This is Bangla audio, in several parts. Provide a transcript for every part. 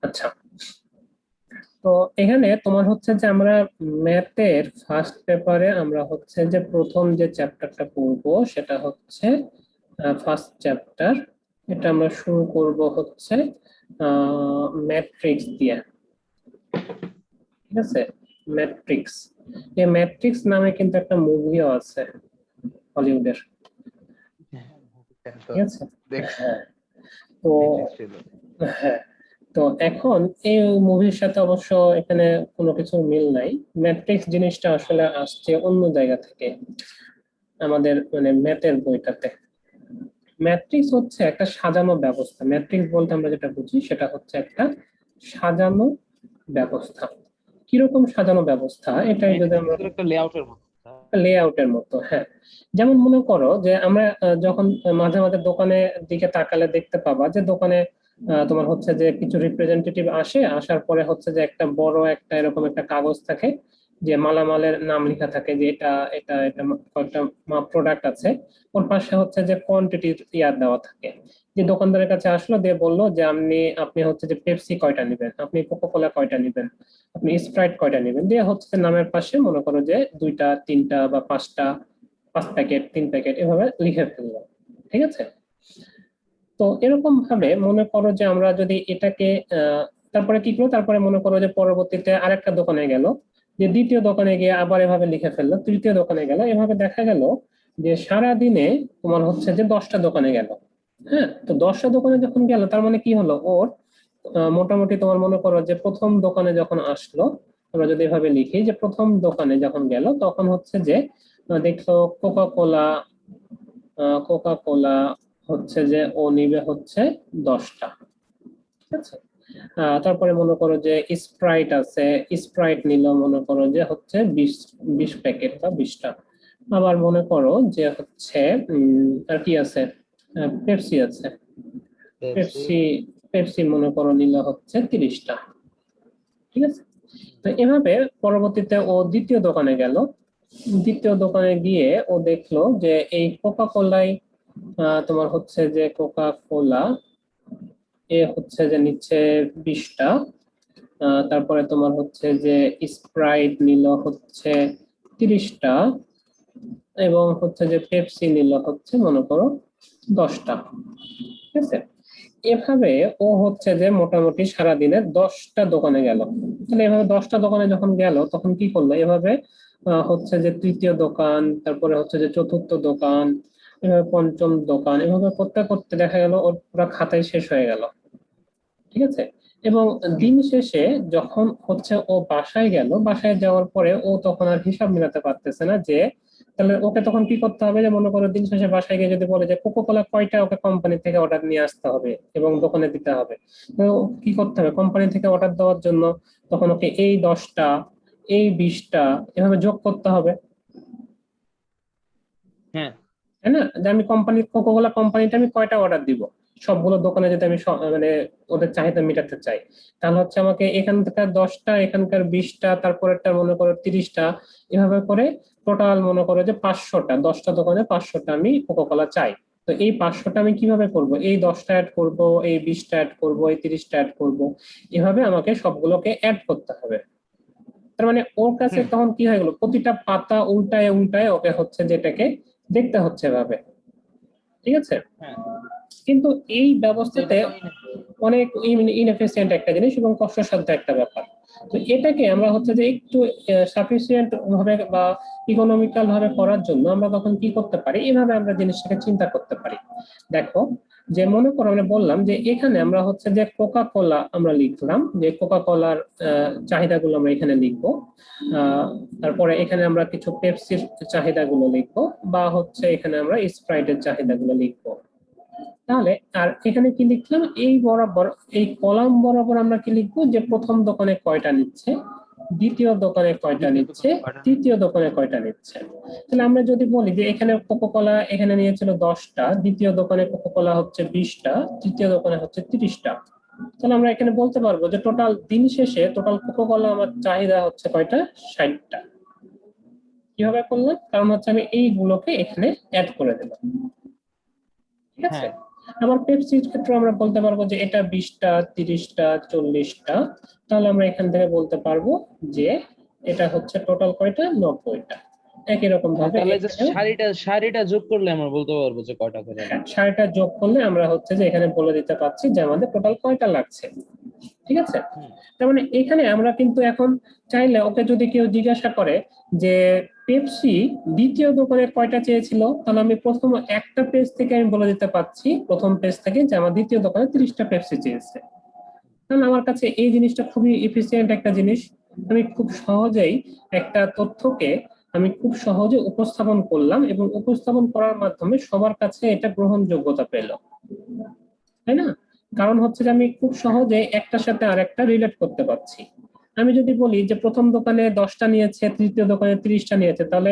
আচ্ছা, তো এখানে তোমার হচ্ছে যে আমরা ম্যাথের ফার্স্ট পেপারে আমরা হচ্ছে যে প্রথম যে চ্যাপ্টারটা পড়বো সেটা হচ্ছে ফার্স্ট চ্যাপ্টার। এটা আমরা শুরু করব হচ্ছে ম্যাট্রিক্স দিয়ে। ঠিক আছে, ম্যাট্রিক্স। এই ম্যাট্রিক্স নামে কিন্তু একটা মুভিও আছে হলিউডের। ঠিক আছে, হ্যাঁ। তো হ্যাঁ, তো এখন এই মুভির সাথে অবশ্য এখানে কোনো কিছু মিল নাই। ম্যাট্রিক্স জিনিসটা আসলে আসছে অন্য জায়গা থেকে, আমাদের মানে ম্যাথের বইটাতে। ম্যাট্রিক্স হচ্ছে একটা সাজানো ব্যবস্থা। ম্যাট্রিক্স বলতে আমরা যেটা বুঝি সেটা হচ্ছে একটা সাজানো ব্যবস্থা। কিরকম সাজানো ব্যবস্থা, এটাই যদি আমরা একটা লেআউটের মতো। লেআউটের মতো, হ্যাঁ। যেমন মনে করো যে আমরা যখন মাঝে মাঝে দোকানের দিকে তাকালে দেখতে পাবা যে দোকানে তোমার হচ্ছে যে কিছু রিপ্রেজেন্টেটিভ আসে, আসার পরে হচ্ছে যে একটা বড় একটা এরকম একটা কাগজ থাকে, যে মালামালের নাম লেখা থাকে, যে এটা এটা এটা কয়েকটা প্রোডাক্ট আছে। ওর পাশে হচ্ছে যে কোয়ান্টিটি ইয়ার দেওয়া থাকে। যে দোকানদারের কাছে আসলো, দিয়ে বললো যে আপনি আপনি হচ্ছে যে পেপসি কয়টা নেবেন, আপনি কোকো কোলা কয়টা নেবেন, আপনি স্প্রাইট কয়টা নেবেন, দিয়ে হচ্ছে যে নামের পাশে মনে করো যে দুইটা তিনটা বা পাঁচটা, 5 প্যাকেট 3 প্যাকেট এভাবে লিখে ফেললো। ঠিক আছে, তো এরকম ভাবে মনে করো যে আমরা যদি এটাকে তারপরে কি করলো, তারপরে মনে করো যে পরবর্তীতে আরেকটা দোকানে গেল, যে দ্বিতীয় দোকানে গিয়ে আবার এভাবে লিখে ফেললো, তৃতীয় দোকানে গেল, এভাবে দেখা গেল যে সারা দিনে তোমার হচ্ছে যে 10টা দোকানে গেল। হ্যাঁ, তো 10টা দোকানে যখন গেল তার মানে কি হলো, ওর মোটামুটি তোমার মনে করো যে প্রথম দোকানে যখন আসলো, আমরা যদি এভাবে লিখি যে প্রথম দোকানে যখন গেল তখন হচ্ছে যে দেখলো কোকা কোলা, কোকা কোলা হচ্ছে যে ও নিবে হচ্ছে 10টা। ঠিক আছে, তারপরে মনে করো যে স্প্রাইট আছে, স্প্রাইট নিল মনে করো যে হচ্ছে 20 প্যাকেট বা 20টা। আবার মনে করো যে হচ্ছে আর কি আছে, পেপসি আছে, পেপসি পেপসি মনে করো নিল হচ্ছে 30টা। ঠিক আছে, তো এভাবে পরবর্তীতে ও দ্বিতীয় দোকানে গেল, দ্বিতীয় দোকানে গিয়ে ও দেখলো যে এই কোকা কোলাই তোমার হচ্ছে যে কোকা কোলা এ হচ্ছে যে নিচ্ছে 20টা। তারপরে তোমার হচ্ছে যে স্প্রাইট নিল হচ্ছে 30টা, এবং হচ্ছে যে পেপসি নিল হচ্ছে মনে করো 10টা। ঠিক আছে, এভাবে ও হচ্ছে যে মোটামুটি সারাদিনে 10টা দোকানে গেল। তাহলে এভাবে 10টা দোকানে যখন গেল তখন কি করলো, এভাবে হচ্ছে যে তৃতীয় দোকান, তারপরে হচ্ছে যে চতুর্থ দোকান, এভাবে পঞ্চম দোকান, এভাবে করতে করতে দেখা গেল ওর পুরো খাতায় শেষ হয়ে গেল। ঠিক আছে, এবং দিন শেষে যখন হচ্ছে ও বাসায় গেল, বাসায় যাওয়ার পরে ও তখন আর হিসাব মিলাতে পারতেছে না, যে তাহলে ওকে তখন কি করতে হবে, যে মনে করো দিন শেষে বাসায় গিয়ে যদি বলে যে কোকো কোলা কয়টা ওকে কোম্পানি থেকে অর্ডার নিয়ে আসতে হবে এবং দোকানে দিতে হবে, তো কি করতে হবে, কোম্পানি থেকে অর্ডার দেওয়ার জন্য তখন ওকে এই 10টা এই 20টা এভাবে যোগ করতে হবে। হ্যাঁ, তাই না, যে আমি কোম্পানি কোকো কোলা কোম্পানিটা আমি কয়টা অর্ডার দিব সবগুলো দোকানে, যদি আমি মানে ওদের চাহিদা মেটাতে চাই, তাহলে হচ্ছে আমাকে এখানকার 10টা এখানকার 20টা তারপরেরটা মনে করো 30টা, এভাবে করে টোটাল মনে করো যে 500টা, 10টা দোকানে 500টা আমি কোকো কোলা চাই। তো এই 500টা আমি কিভাবে করব, এই 10টা অ্যাড করব, এই 20টা অ্যাড করব, এই 30টা অ্যাড করব, এভাবে আমাকে সবগুলোকে অ্যাড করতে হবে। তার মানে ওর কাছে তখন কি হয়ে গেল, প্রতিটা পাতা উল্টায় উল্টায় ওকে হচ্ছে যেটাকে দেখতে হচ্ছে এভাবে। ঠিক আছে, কিন্তু এই ব্যবস্থাতে অনেক ইনএফিসিয়েন্ট একটা জিনিস এবং কষ্টসাধ্য একটা ব্যাপার। তো এটাকে আমরা হচ্ছে যে একটু সাফিসিয়েন্ট ভাবে বা ইকোনমিক্যাল ভাবে করার জন্য আমরা তখন কি করতে পারি, এভাবে আমরা জিনিসটাকে চিন্তা করতে পারি। দেখো, যে মনে করো আমরা বললাম যে এখানে আমরা হচ্ছে যে কোকা কোলা আমরা লিখলাম, যে কোকা কোলার চাহিদাগুলো আমরা এখানে লিখবো। তারপরে এখানে আমরা কিছু পেপসির চাহিদাগুলো লিখবো, বা হচ্ছে এখানে আমরা স্প্রাইটের চাহিদাগুলো লিখবো। তাহলে আর এখানে কি লিখলাম, এই বরাবর এই কলাম বরাবর আমরা কি লিখবো, যে প্রথম দোকানে কয়টা নিচ্ছে, দ্বিতীয় দোকানে কয়টা নিচ্ছে, তৃতীয় দোকানে কয়টা নিচ্ছে। তাহলে আমরা যদি বলি যে এখানে কোকো কোলা এখানে নিয়েছিল 10টা, দ্বিতীয় দোকানে কোকো কোলা হচ্ছে 20টা, তৃতীয় দোকানে হচ্ছে 30টা, তাহলে আমরা এখানে বলতে পারবো যে টোটাল দিন শেষে টোটাল কোকো কোলা আমার চাহিদা হচ্ছে কয়টা, 60টা। কিভাবে করলাম, কারণ হচ্ছে আমি এইগুলোকে এখানে অ্যাড করে দিলাম। ঠিক আছে, আবার পেপসির ক্ষেত্রে আমরা বলতে পারবো যে এটা 20টা, 30টা, 40টা। তাহলে আমরা এখান থেকে বলতে পারবো যে এটা হচ্ছে টোটাল কয়টা, 90টা। একই রকম হ্যাঁ, ভাবে তাহলে যে এখানেও সারিটা যোগ করলে আমরা বলতে পারবো যে কয়টা করে হ্যাঁ, লাগবে। 60টা যোগ করলে আমরা হচ্ছে যে এখানে বলে দিতে পারছি যে আমাদের টোটাল কয়টা লাগছে। ঠিক আছে, হুম। তার মানে এখানে আমরা কিন্তু এখন চাইলে ওকে যদি কেউ জিজ্ঞাসা করে যে পেপসি দ্বিতীয় দোকানে কয়টা চেয়েছিল, তাহলে আমি প্রথম একটা পেজ থেকে আমি বলে দিতে পারছি, প্রথম পেজ থেকে, যে আমার দ্বিতীয় দোকানে 30টা পেপসি চেয়েছে। কারণ আমার কাছে এই জিনিসটা খুবই এফিসিয়েন্ট একটা জিনিস। আমি খুব সহজেই একটা তথ্যকে আমি খুব সহজে উপস্থাপন করলাম এবং উপস্থাপন করার মাধ্যমে সবার কাছে এটা গ্রহণযোগ্যতা পেল, তাই না? কারণ হচ্ছে যে আমি খুব সহজে একটার সাথে আরেকটা রিলেট করতে পারছি। আমি যদি বলি যে প্রথম দোকানে 10টা নিয়েছে, তৃতীয় দোকানে 30টা নিয়েছে, তাহলে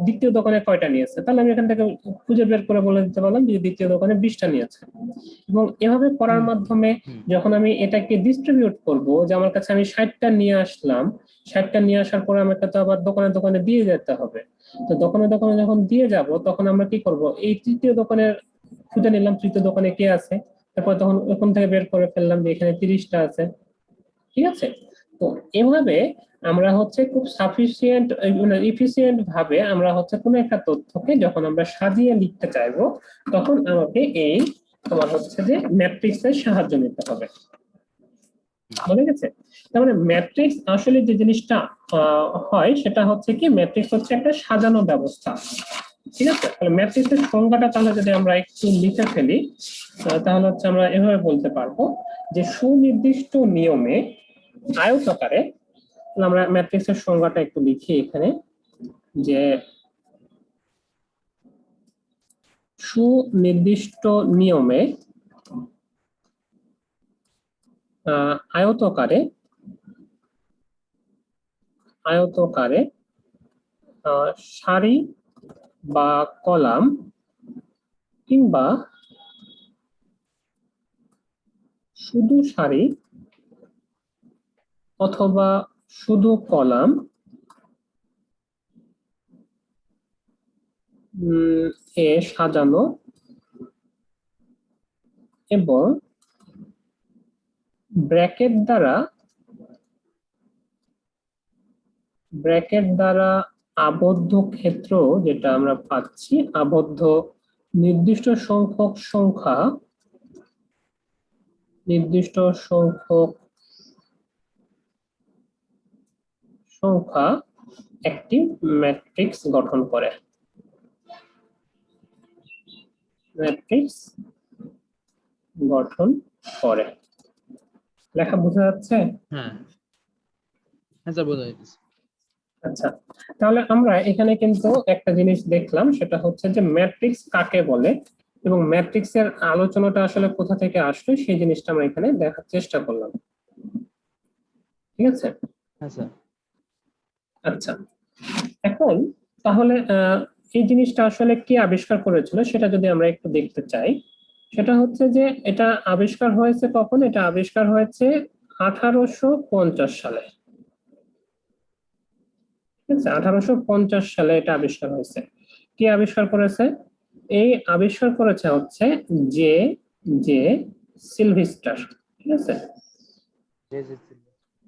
দ্বিতীয় দোকানে কয়টা নিয়েছে, তাহলে আমি এখান থেকে খুঁজে বের করে বলে দিতে পারলাম যে দ্বিতীয় দোকানে 20টা নিয়েছে। এবং এভাবে করার হুম। মাধ্যমে হুম। যখন আমি এটাকে ডিস্ট্রিবিউট করব, যে আমার কাছে আমি 60টা নিয়ে আসলাম, 60টা নিয়ে আসার পরে আমাকে তো আবার দোকানে দোকানে দিয়ে যেতে হবে। তো দোকানে দোকানে যখন দিয়ে যাব, তখন আমরা কি করব, এই তৃতীয় দোকানের খুঁজে নিলাম তৃতীয় দোকানে কে আছে, তারপর তখন ওখান থেকে বের করে ফেললাম যে এখানে 30টা আছে। ঠিক আছে, তো এভাবে আমরা হচ্ছে খুব সাফিসিয়েন্ট, মানে ইফিসিয়েন্ট ভাবে আমরা হচ্ছে কোনো একটা তথ্যকে যখন আমরা সাজিয়ে লিখতে চাইবো, তখন আমাকে এই তোমার হচ্ছে যে ম্যাট্রিক্স এর সাহায্য নিতে হবে। বুঝে গেছে? তার মানে ম্যাট্রিক্স আসলে যে জিনিসটা হয় সেটা হচ্ছে কি, ম্যাট্রিক্স হচ্ছে একটা সাজানো ব্যবস্থা। ঠিক আছে, তাহলে ম্যাট্রিক্সের সংজ্ঞাটা তাহলে যদি আমরা একটু লিখে ফেলি, তাহলে হচ্ছে আমরা এভাবে বলতে পারবো যে সুনির্দিষ্ট নিয়মে আয়তাকারে, আমরা ম্যাট্রিক্সের সংজ্ঞাটা একটু লিখি এখানে, যে সুনির্দিষ্ট নিয়মে আয়তকারে আয়তকারে সারি বা কলাম কিংবা শুধু সারি অথবা শুধু কলাম এ সাজানো এবং ব্র্যাকেট দ্বারা আবদ্ধ ক্ষেত্র, যেটা আমরা পাচ্ছি, আবদ্ধ নির্দিষ্ট সংখ্যক সংখ্যা নির্দিষ্ট সংখ্যক সংখ্যা একটি ম্যাট্রিক্স গঠন করে। ম্যাট্রিক্স গঠন করে। লেখা বোঝা যাচ্ছে? হ্যাঁ, হ্যাঁ স্যার, বোঝা যাচ্ছে। আচ্ছা, তাহলে আমরা এখানে কিন্তু একটা জিনিস দেখলাম, সেটা হচ্ছে যে ম্যাট্রিক্স কাকে বলে এবং ম্যাট্রিক্সের আলোচনাটা আসলে কোথা থেকে আসলো সেই জিনিসটা আমরা এখানে দেখার চেষ্টা করলাম। ঠিক আছে, হ্যাঁ স্যার। আচ্ছা, এখন তাহলে এই জিনিসটা আসলে কে আবিষ্কার করেছিল সেটা যদি আমরা একটু দেখতে চাই, সেটা হচ্ছে যে এটা আবিষ্কার হয়েছে কখন, এটা আবিষ্কার হয়েছে 1850 সালে। ঠিক আছে, 1850 সালে এটা আবিষ্কার হয়েছে। কে আবিষ্কার করেছে? এই আবিষ্কার করেছে হচ্ছে জে জে সিলভিস্টার। ঠিক আছে,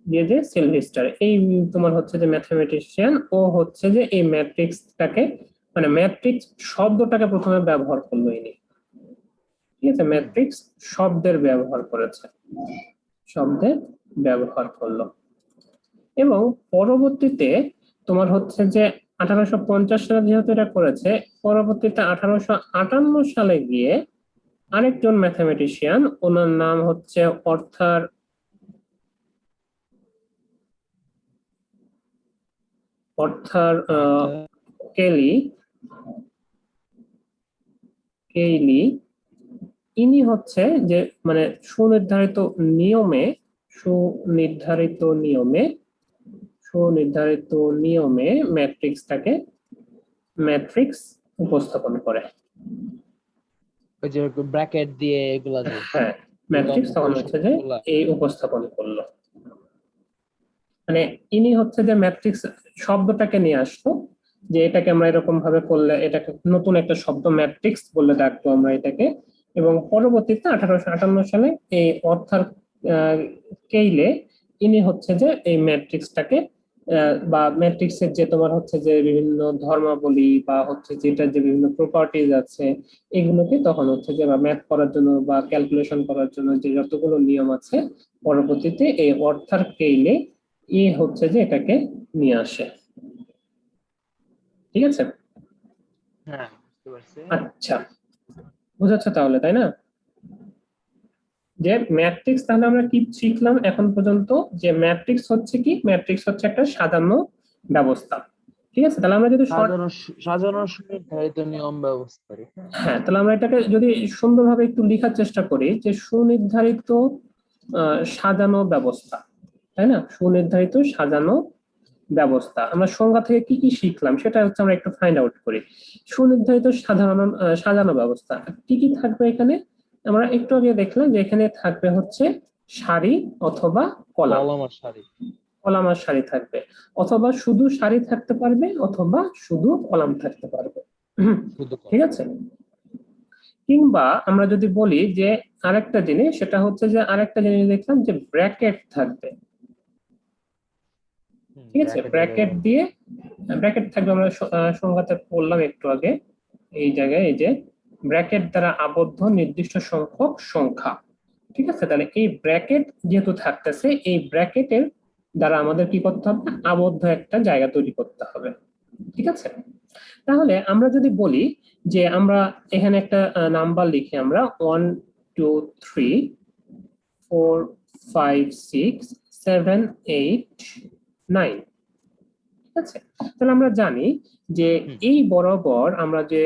জে সিলভিস্টার, এই তোমার হচ্ছে যে ম্যাথমেটিশিয়ান, ও হচ্ছে যে এই ম্যাট্রিক্সটাকে, মানে ম্যাট্রিক্স শব্দটাকে প্রথমে ব্যবহার করলো ইনি। ঠিক আছে, হুম। ম্যাট্রিক্স শব্দের ব্যবহার করেছে, শব্দের ব্যবহার করলো। এবং পরবর্তীতে তোমার হচ্ছে যে 1850 সালে যেহেতু এটা করেছে, পরবর্তীতে 1858 সালে গিয়ে আরেকজন ম্যাথমেটিশিয়ান, ওনার নাম হচ্ছে অর্থার অর্থার কেলি কেইলি, ইনি হচ্ছে যে মানে নিয়মে সুনির্ধারিত নিয়মে সুনির্ধারিত নিয়মে ম্যাট্রিক্স উপস্থাপন করে। ওই যে ব্র্যাকেট দিয়ে এগুলা দিয়ে হ্যাঁ, ম্যাট্রিক্স তখন হচ্ছে যে পরিসংখ্যানগুলা। এই উপস্থাপন করলো, মানে ইনি হচ্ছে যে ম্যাট্রিক্স শব্দটাকে নিয়ে আসতো, যে এটাকে আমরা এরকম ভাবে করলে এটাকে নতুন একটা শব্দ ম্যাট্রিক্স বলে ডাকবো আমরা এটাকে, এবং পরবর্তীতে 1858 সালে এই অর্থার কেইলে ইনি হচ্ছে যে এই ম্যাট্রিক্সটাকে বা ম্যাট্রিক্সের যে তোমার হচ্ছে যে বিভিন্ন ধর্মাবলী বা হচ্ছে যেটার যে বিভিন্ন প্রপার্টিজ আছে এগুলোকে তখন হচ্ছে যে ম্যাথ করার জন্য বা ক্যালকুলেশন করার জন্য যে যতগুলো নিয়ম আছে পরবর্তীতে এই অর্থার কেইলে হচ্ছে যে এটাকে নিয়ে আসে। ঠিক আছে, হ্যাঁ বুঝতে পারছি। আচ্ছা বুঝাচ্ছ তাহলে তাই না, যে ম্যাট্রিক্স তাহলে আমরা কি শিখলাম এখন পর্যন্ত, যে ম্যাট্রিক্স হচ্ছে কি, ম্যাট্রিক্স হচ্ছে একটা সাজানো ব্যবস্থা। ঠিক আছে, তাহলে আমরা যদি শর্ট, সাজানোর সুনির্ধারিত নিয়ম ব্যবস্থা। হ্যাঁ তাহলে আমরা এটাকে যদি সুন্দরভাবে একটু লেখার চেষ্টা করি যে সুনির্ধারিত সাজানো ব্যবস্থা, তাই না, সুনির্ধারিত সাজানো ব্যবস্থা। আমরা সংজ্ঞা থেকে কি কি শিখলাম সেটা হচ্ছে আমরা একটু ফাইন্ড আউট করি। সুনির্ধারিত সাধারণ সাজানো ব্যবস্থা কি কি থাকবে এখানে, আমরা একটু আগে দেখলাম যে এখানে থাকবে হচ্ছে সারি অথবা কলাম, কলাম আর সারি। কলাম আর সারি থাকবে, অথবা শুধু সারি থাকতে পারবে অথবা শুধু কলাম থাকতে পারবে। ঠিক আছে, কিংবা আমরা যদি বলি যে আরেকটা জিনিস, সেটা হচ্ছে যে আরেকটা জিনিস দেখলাম যে ব্র্যাকেট থাকবে। ঠিক আছে, ব্র্যাকেট দিয়ে, ব্র্যাকেট থাকবে, আমরা সংজ্ঞাতে পড়লাম একটু আগে এই জায়গায়, এই যে ব্র্যাকেট দ্বারা আবদ্ধ নির্দিষ্ট সংখ্যক সংখ্যা। ঠিক আছে, তাহলে এই ব্র্যাকেট যেহেতু থাকতেছে, এই ব্র্যাকেটের দ্বারা আমাদের কি করতে হবে, আবদ্ধ একটা জায়গা তৈরি করতে হবে। ঠিক আছে, তাহলে আমরা যদি বলি যে আমরা এখানে একটা নাম্বার লিখি, আমরা 1 2 3 4 5 6 7 8 9। ঠিক আছে, তাহলে আমরা জানি যে এই বরাবর আমরা যে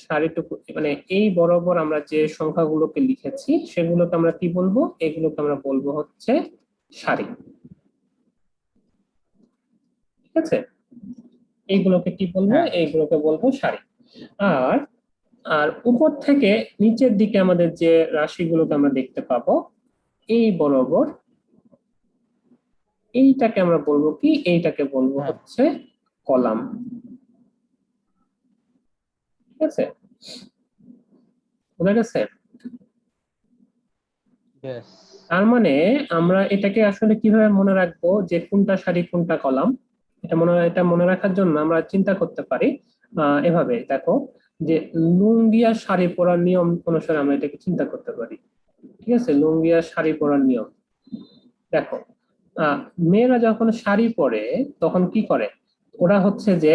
সারিটুকু, মানে এই বরাবর আমরা যে সংখ্যাগুলোকে লিখেছি সেগুলোকে আমরা কি বলবো, এগুলোকে আমরা বলবো হচ্ছে সারি। ঠিক আছে, এইগুলোকে কি বলবো, এইগুলোকে বলবো সারি। আর আর উপর থেকে নিচের দিকে আমাদের যে রাশিগুলোকে আমরা দেখতে পাবো এই বরাবর, এইটাকে আমরা বলবো কি, এইটাকে বলবো হচ্ছে কলাম। ঠিক আছে, বোঝা গেছে? তার মানে আমরা এটাকে আসলে কিভাবে মনে রাখবো যে কোনটা সারি কোনটা কলাম, এটা মনে রাখার জন্য আমরা চিন্তা করতে পারি এভাবে, দেখো যে লুঙ্গি আর শাড়ি পরার নিয়ম অনুসারে আমরা এটাকে চিন্তা করতে পারি। ঠিক আছে, লুঙ্গি আর শাড়ি পরার নিয়ম, দেখো মেয়েরা যখন শাড়ি পরে তখন কি করে, ওরা হচ্ছে যে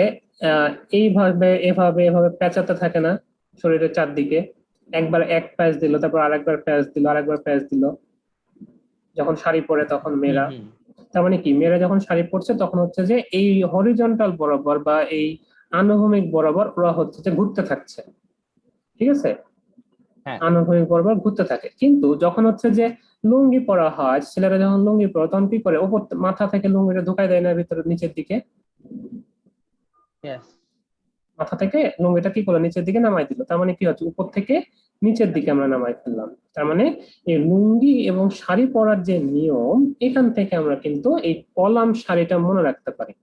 এইভাবে এভাবে এভাবে পেঁচাতে থাকে না শরীরের চারদিকে, একবার এক প্যাচ দিল, তারপর আরেকবার প্যাচ দিল, আরেকবার প্যাচ দিল, যখন শাড়ি পরে তখন মেয়েরা। তার মানে কি, মেয়েরা যখন শাড়ি পরছে তখন হচ্ছে যে এই হরিজন্টাল বরাবর বা এই আনুভূমিক বরাবর ওরা হচ্ছে যে ঘুরতে থাকছে। ঠিক আছে, আনুভূমিক বরাবর ঘুরতে থাকে। কিন্তু যখন হচ্ছে যে লুঙ্গি পরা হয়, ছেলেরা যখন লুঙ্গি পরে তখন কি করে, ওপর মাথা থেকে লুঙ্গিটা ঢুকাই দেয় না ভিতরে নিচের দিকে, মাথা থেকে লুঙ্গিটা কি করলো নিচের দিকে নামাই দিল, তার মানে কি হচ্ছে উপর থেকে নিচের দিকে আমরা নামাই ফেললাম। তার মানে এই লুঙ্গি এবং শাড়ি পরার যে নিয়ম, এখান থেকে আমরা কিন্তু এই কলাম শাড়িটা মনে রাখতে পারি।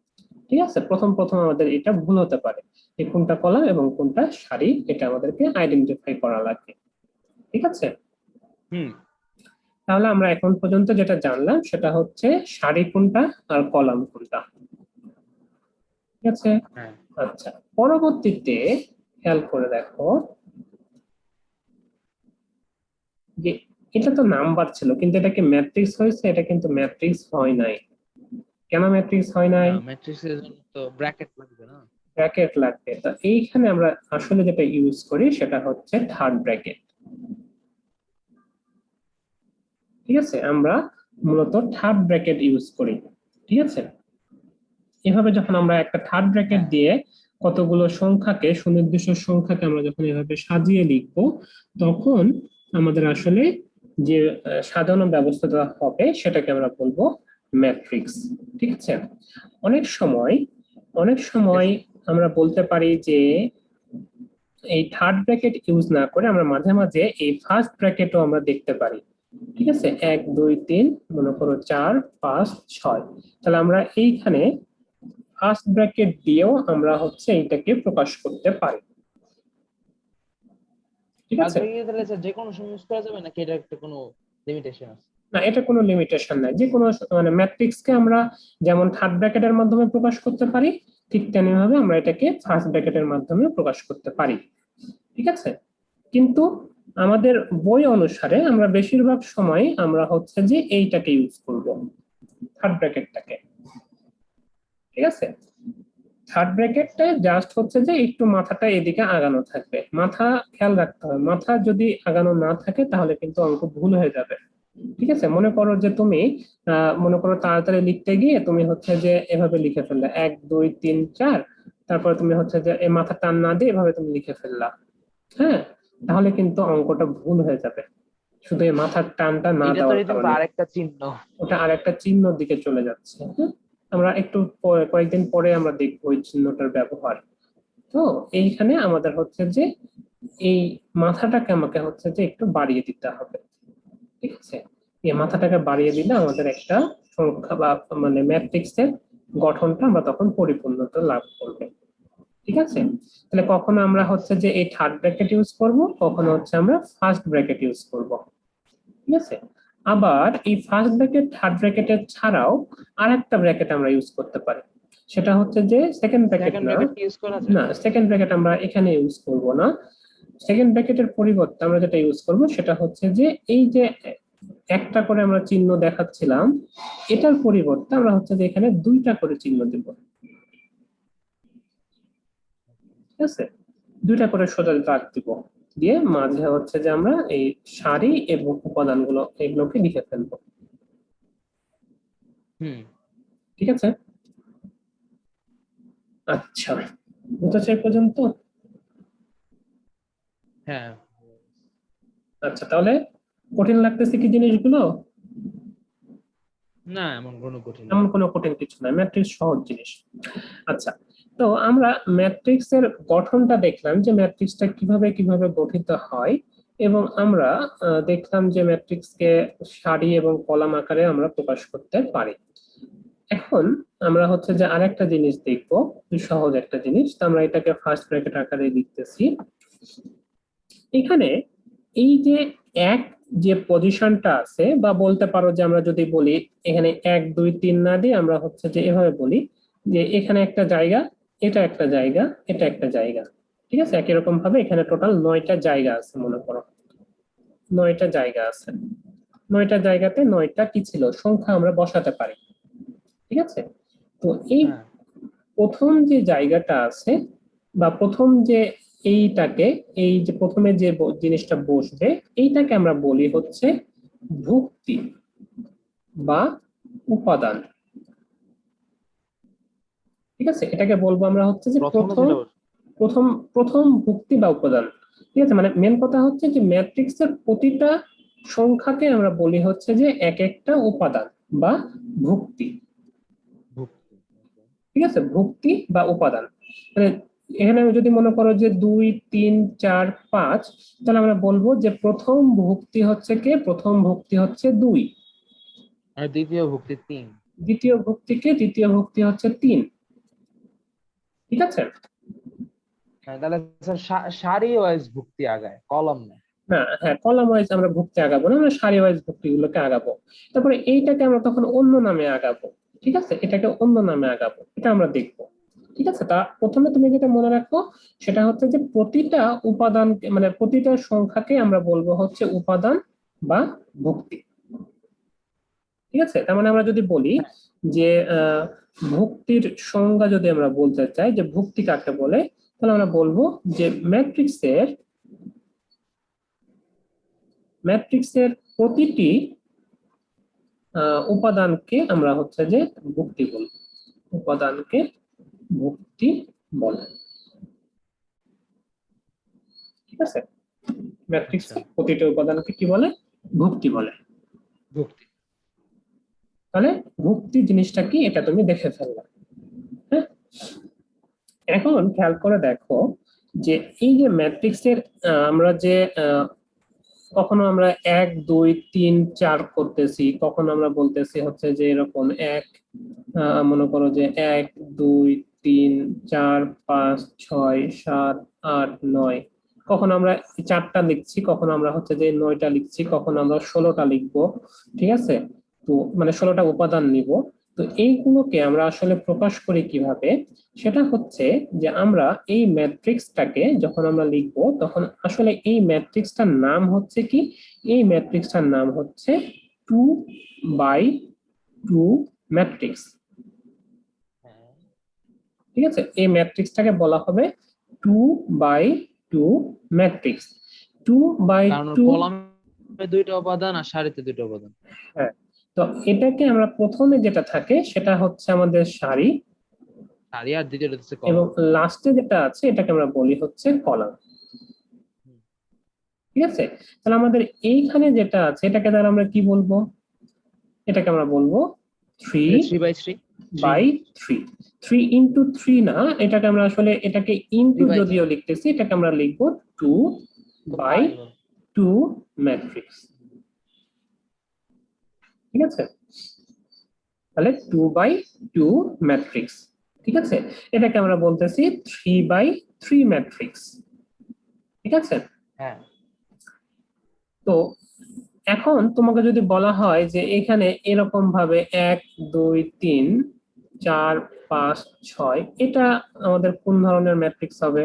ঠিক আছে, প্রথম প্রথম আমাদের এটা ভুল হতে পারে, এই কোনটা কলাম এবং কোনটা শাড়ি, এটা আমাদেরকে আইডেন্টিফাই করা লাগবে। ঠিক আছে, তাহলে আমরা এখন পর্যন্ত যেটা জানলাম সেটা হচ্ছে শাড়ি কোনটা আর কলাম কোনটা। ঠিক আছে, আচ্ছা পরবর্তীতে খেয়াল করে দেখো যে এটা তো নাম্বার ছিল কিন্তু এটা কি ম্যাট্রিক্স হয়েছে, এটা কিন্তু ম্যাট্রিক্স হয় নাই। কেন ম্যাট্রিক্স হয় নাই, ম্যাট্রিক্সের জন্য তো ব্র্যাকেট লাগবে না, ব্র্যাকেট লাগবে। তো এইখানে আমরা আসলে যেটা ইউজ করি সেটা হচ্ছে থার্ড ব্র্যাকেট। ঠিক আছে, আমরা মূলত থার্ড ব্র্যাকেট ইউজ করি। ঠিক আছে, এভাবে যখন আমরা একটা থার্ড ব্র্যাকেট দিয়ে কতগুলো সংখ্যাকে, সুনির্দিষ্ট সংখ্যাকে আমরা যখন এভাবে সাজিয়ে লিখবো তখন আমাদের আসলে যে সাজানো ব্যবস্থাটা হবে সেটাকে আমরা বলবো ম্যাট্রিক্স। ঠিক আছে, অনেক সময় আমরা বলতে পারি যে এই থার্ড ব্র্যাকেট ইউজ না করে আমরা মাঝে মাঝে এই ফার্স্ট ব্র্যাকেটও আমরা দেখতে পারি। ঠিক আছে, 1 2 3 মনে করো 4 5 6, তাহলে আমরা এইখানে ফার্স্ট ব্র্যাকেট দিয়েও আমরা হচ্ছে এইটাকে প্রকাশ করতে পারি। ঠিক ফার্স্ট আছে? ব্র্যাকেট তাহলে স্যার যে কোনো সময় ইউজ করা যাবে নাকি এটা একটা কোনো লিমিটেশন আছে? না, এটা কোনো লিমিটেশন নাই, যে কোনো মানে ম্যাট্রিক্সকে আমরা যেমন থার্ড ব্র্যাকেটের মাধ্যমে প্রকাশ করতে পারি, ঠিক তেমনি ভাবে আমরা এটাকে ফার্স্ট ব্র্যাকেটের মাধ্যমে প্রকাশ করতে পারি। ঠিক আছে, কিন্তু আমাদের বই অনুসারে আমরা বেশিরভাগ সময় আমরা হচ্ছে যে এইটাকে ইউজ করব, থার্ড ব্র্যাকেটটাকে। ঠিক আছে, থার্ড ব্র্যাকেটটা জাস্ট হচ্ছে যে একটু মাথাটা এদিকে আগানো থাকবে, মাথা খেয়াল রাখতে হবে, মাথা যদি আগানো না থাকে তাহলে কিন্তু অঙ্ক ভুল হয়ে যাবে। ঠিক আছে, মনে করো যে তুমি মনে করো তাড়াতাড়ি লিখতে গিয়ে তুমি হচ্ছে যে এভাবে লিখে ফেললে 1 2 3 4, তারপরে তুমি হচ্ছে যে এই মাথা টান না দিয়ে এভাবে তুমি লিখে ফেললা, হ্যাঁ, তাহলে কিন্তু অঙ্কটা ভুল হয়ে যাবে, শুধু এই মাথার টানটা না এটা তো দেওয়ার রীতিমতো কারণে। আরেকটা চিহ্ন। ওটা আর একটা চিহ্নর দিকে চলে যাচ্ছে, হ্যাঁ? আমরা একটু কয়েকদিন পরে আমরা দেখবো এই চিহ্নটার ব্যবহার। তো এইখানে আমাদের হচ্ছে যে এই মাথাটাকে আমাকে হচ্ছে যে একটু বাড়িয়ে দিতে হবে। ঠিক আছে, এই মাথাটাকে বাড়িয়ে দিলে আমাদের একটা সংখ্যা বা মানে ম্যাট্রিক্সের গঠনটা আমরা তখন পরিপূর্ণতা লাভ করবে। ঠিক আছে, তাহলে কখনো আমরা হচ্ছে যে এই থার্ড ব্র্যাকেট ইউজ করব, কখনো হচ্ছে আমরা ফার্স্ট ব্র্যাকেট ইউজ করব। ঠিক আছে, আবার এই ফার্স্ট ব্র্যাকেট থার্ড ব্র্যাকেটের ছাড়াও আর একটা ব্র্যাকেট আমরা ইউজ করতে পারি, সেটা হচ্ছে যে সেকেন্ড ব্র্যাকেট সেকেন্ড না। ব্র্যাকেট কি ইউজ করা যায়? না, সেকেন্ড ব্র্যাকেট আমরা এখানে ইউজ করব না। সেকেন্ড ব্র্যাকেটের পরিবর্তে আমরা যেটা ইউজ করব সেটা হচ্ছে যে এই যে একটা করে আমরা চিহ্ন দেখাচ্ছিলাম, এটার পরিবর্তে আমরা হচ্ছে যে এখানে দুইটা করে চিহ্ন দেব। ঠিক আছে, দুইটা করে সোজা দাগ দিব, দিয়ে মাঝে হচ্ছে যে আমরা এই সারি এবং উপাদানগুলো এগুলোকে লিখে ফেলবো। হুম। ঠিক আছে, আচ্ছা, বুঝেছো এই পর্যন্ত? হ্যাঁ। আচ্ছা, তাহলে কঠিন লাগতেছে কি জিনিসগুলো? না, এমন কোনো কঠিন না। এমন কোনো কঠিন কিছু না, ম্যাট্রিক্স সহজ জিনিস। আচ্ছা, তো আমরা ম্যাট্রিক্সের গঠনটা দেখলাম যে ম্যাট্রিক্সটা কিভাবে কিভাবে গঠিত হয়, এবং আমরা দেখলাম যে ম্যাট্রিক্সকে সারি এবং কলাম আকারে আমরা প্রকাশ করতে পারি। এখন আমরা হচ্ছে যে আরেকটা জিনিস দেখবো, সহজ একটা জিনিস, তো আমরা এটাকে ফার্স্ট ব্র্যাকেট আকারে লিখতেছি। এখানে এই যে এক যে পজিশনটা আছে, বা বলতে পারো যে আমরা যদি বলি এখানে 1 2 3 না দিয়ে আমরা হচ্ছে যে এভাবে বলি যে এখানে একটা জায়গা, এটা একটা জায়গা, এটা একটা জায়গা। ঠিক আছে, একই রকম ভাবে এখানে টোটাল 9টা জায়গা আছে, মনে করো 9টা জায়গা আছে, 9টা জায়গাতে 9টা কি ছিল সংখ্যা আমরা বসাতে পারি। ঠিক আছে, তো এই হ্যাঁ। প্রথম যে জায়গাটা আছে, বা প্রথম যে এইটাকে, এই যে প্রথমে যে জিনিসটা বসবে, এইটাকে আমরা বলি হচ্ছে ভুক্তি বা উপাদান। ঠিক আছে, এটাকে বলবো আমরা হচ্ছে যে প্রথমে প্রথম যেটা প্রথম প্রথম ভুক্তি বা উপাদান। ঠিক আছে, মানে মেন কথা হচ্ছে যে ম্যাট্রিক্সের প্রতিটা সংখ্যাকে আমরা বলি হচ্ছে যে এক একটা উপাদান বা ভুক্তি। ভুক্তি। ঠিক আছে, ভুক্তি বা উপাদান, মানে এখানে যদি মনে করো যে 2 3 4 5, তাহলে আমরা বলবো যে প্রথম ভুক্তি হচ্ছে কে, প্রথম ভুক্তি হচ্ছে 2, আর দ্বিতীয় ভুক্তি 3। দ্বিতীয় ভুক্তি কে, দ্বিতীয় ভুক্তি হচ্ছে 3। ঠিক আছে, হ্যাঁ, তাহলে স্যার সারি ওয়াইজ ভুক্তি আগায়, কলাম না। না হ্যাঁ, কলাম ওয়াইজ আমরা ভুক্তি আগাবো না, আমরা সারি ওয়াইজ ভুক্তি গুলোকে আগাবো। তারপরে এইটাকে আমরা তখন অন্য নামে আগাবো। ঠিক আছে, এটাকে অন্য নামে আগাবো, এটা আমরা দেখবো। ঠিক আছে, তা প্রথমে তুমি যেটা মনে রাখো সেটা হচ্ছে যে প্রতিটা উপাদান মানে প্রতিটা সংখ্যাকে আমরা বলবো হচ্ছে উপাদান বা ভুক্তি। ঠিক আছে, তার মানে আমরা যদি বলি হ্যাঁ। যে ভুক্তির সংজ্ঞা যদি আমরা বলতে চাই যে ভুক্তি কাকে বলে, তাহলে আমরা বলবো যে ম্যাট্রিক্সের প্রতিটি উপাদানকে আমরা হচ্ছে যে ভুক্তি বলবো, উপাদানকে ভুক্তি বলে। ঠিক আছে, আচ্ছা। ম্যাট্রিক্সের প্রতিটা উপাদানকে কি বলে, ভুক্তি বলে। ভুক্তি। তাহলে ভুক্তি জিনিসটা কি এটা তুমি দেখে ফেললা। হ্যাঁ, এখন খেয়াল করে দেখো যে এই যে ম্যাট্রিক্সের আমরা যে কখনো আমরা 1 2 3 4 করতেছি, কখনো আমরা বলতেছি হচ্ছে যে এরকম এক, মনে করো যে 1 2 3 4 5 6 7 8 9, কখন আমরা 4টা লিখছি, কখন আমরা হচ্ছে যে 9টা লিখছি, কখন আমরা 16টা লিখবো, ঠিক আছে? তো মানে 16টা উপাদান নিব। তো এইগুলোকে আমরা আসলে প্রকাশ করি কিভাবে? সেটা হচ্ছে যে আমরা এই ম্যাট্রিক্সটাকে যখন আমরা লিখবো তখন আসলে এই ম্যাট্রিক্সটার নাম হচ্ছে কি, এই ম্যাট্রিক্সটার নাম হচ্ছে 2 বাই 2 ম্যাট্রিক্স। হ্যাঁ, ঠিক আছে, এই ম্যাট্রিক্সটাকে বলা হবে 2 বাই 2 ম্যাট্রিক্স। টু বাই কারণ টু কলামে 2টা উপাদান আর সারিতে 2টা উপাদান। হ্যাঁ, তো এটাকে আমরা প্রথমে যেটা থাকে সেটা হচ্ছে আমাদের সারি, সারি, আর দ্বিতীয়টা হচ্ছে এবং কলাম। লাস্টে যেটা আছে এটাকে আমরা বলি হচ্ছে কলাম। ঠিক আছে, তাহলে আমাদের এইখানে যেটা আছে এটাকে দ্বারা আমরা কি বলবো? এটাকে আমরা বলবো 3 এটা 3/3, 3 বাই 3। 3 ইন্টু 3 না, এটাকে আমরা আসলে এটাকে ইন্টু 3/3 যদিও লিখতেছি, এটাকে আমরা লিখবো 2 তো বাই পাই। 2 ম্যাট্রিক্স। ঠিক আছে, তাহলে 2 বাই 2 ম্যাট্রিক্স। ঠিক আছে, এটাকে আমরা বলতেছি 3 বাই 3 ম্যাট্রিক্স। ঠিক আছে, হ্যাঁ, তো এখন তোমাকে যদি বলা হয় যে এখানে এরকম ভাবে 1 2 3 4 5 6, এটা আমাদের কোন ধরনের ম্যাট্রিক্স হবে?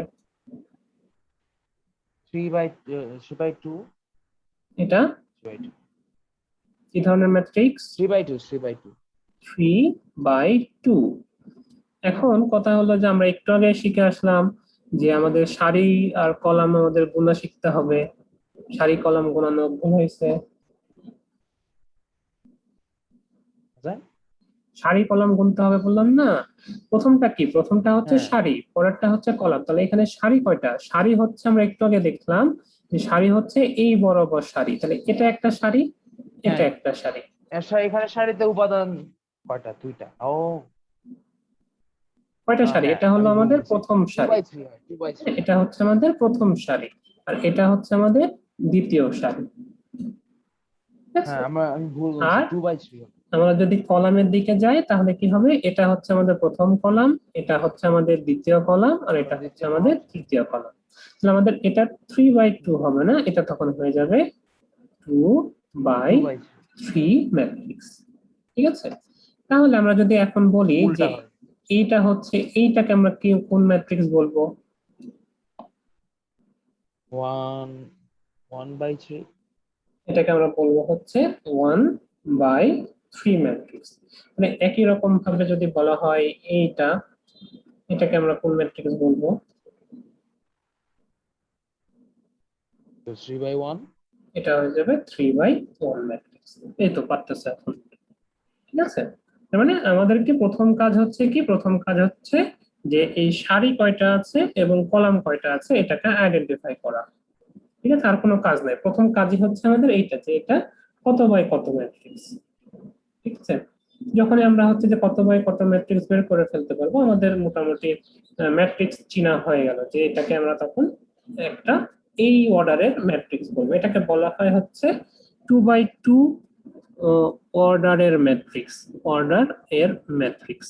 3/2, এটা 3/2, কি ধরনের ম্যাট্রিক্স? 3/2, 3/2। 3 বাই 2। এখন কথা হলো যে আমরা একটু আগে শিখে আসলাম যে আমাদের সারি আর কলাম আমাদের গুণা শিখতে হবে। সারি কলাম গুণানো ভুল হয়েছে। সারি কলাম গুনতে হবে বললাম না? প্রথমটা কি? প্রথমটা হচ্ছে হ্যাঁ, সারি, পরেরটা হচ্ছে কলাম। তাহলে এখানে সারি কয়টা? সারি হচ্ছে, আমরা একটু আগে দেখলাম যে সারি হচ্ছে এই বরাবর সারি, তাহলে এটা একটা সারি, এটা হ্যাঁ, একটা সারি। এখানে সারিতে উপাদান কয়টা? 2টা। ও কয়টা সারি? হ্যাঁ, এটা হলো আমি ভুল আমাদের বলছি। প্রথম টু সারি। বাই থ্রি হয়, 2/3। এটা হচ্ছে আমাদের প্রথম সারি, আর এটা হচ্ছে আমাদের দ্বিতীয় সারি। ঠিক আছে, হ্যাঁ, আমি ভুল বলছি, আর 2/3 হয়। আমরা যদি কলামের দিকে যাই তাহলে কি হবে? এটা হচ্ছে আমাদের প্রথম কলাম, এটা হচ্ছে আমাদের দ্বিতীয় কলাম, আর এটা হচ্ছে দ্বিতীয় আমাদের কলাম। তৃতীয় কলাম। তাহলে আমাদের এটা 3 বাই 2 হবে না, এটা তখন হয়ে যাবে 2/3 2 বাই 3 ম্যাট্রিক্স। ঠিক আছে, তাহলে আমরা যদি এখন বলি উল্টা যে হয়। এইটা হচ্ছে, এইটাকে আমরা কি কোন ম্যাট্রিক্স বলবো? 1/3। এটাকে আমরা বলবো হচ্ছে 1 বাই 3 ম্যাট্রিক্স। মানে একই রকম ভাবে যদি বলা হয় এইটা, এটাকে আমরা কোন ম্যাট্রিক্স বলবো? তো 3/1। এটা হয়ে যাবে 3 বাই 1 ম্যাট্রিক্স। এই তো পারতেছে এখন। ঠিক আছে, তার মানে আমাদেরকে প্রথম কাজ হচ্ছে কি? প্রথম কাজ হচ্ছে যে এই সারি কয়টা আছে এবং কলাম কয়টা আছে এটাকে আইডেন্টিফাই করা। ঠিক আছে, আর কোনো কাজ নাই, প্রথম কাজই হচ্ছে আমাদের এইটা, যে এটা কত বাই কত ম্যাট্রিক্স। ঠিক আছে, যখনই আমরা হচ্ছে যে কত বাই কত ম্যাট্রিক্স বের করে ফেলতে পারবো, আমাদের মোটামুটি ম্যাট্রিক্স চিনা হয়ে গেল, যে এটাকে আমরা তখন একটা এই অর্ডারের ম্যাট্রিক্স বলবো। এটাকে বলা হয় হচ্ছে 2 বাই 2 অর্ডারের ম্যাট্রিক্স, অর্ডার এর ম্যাট্রিক্স।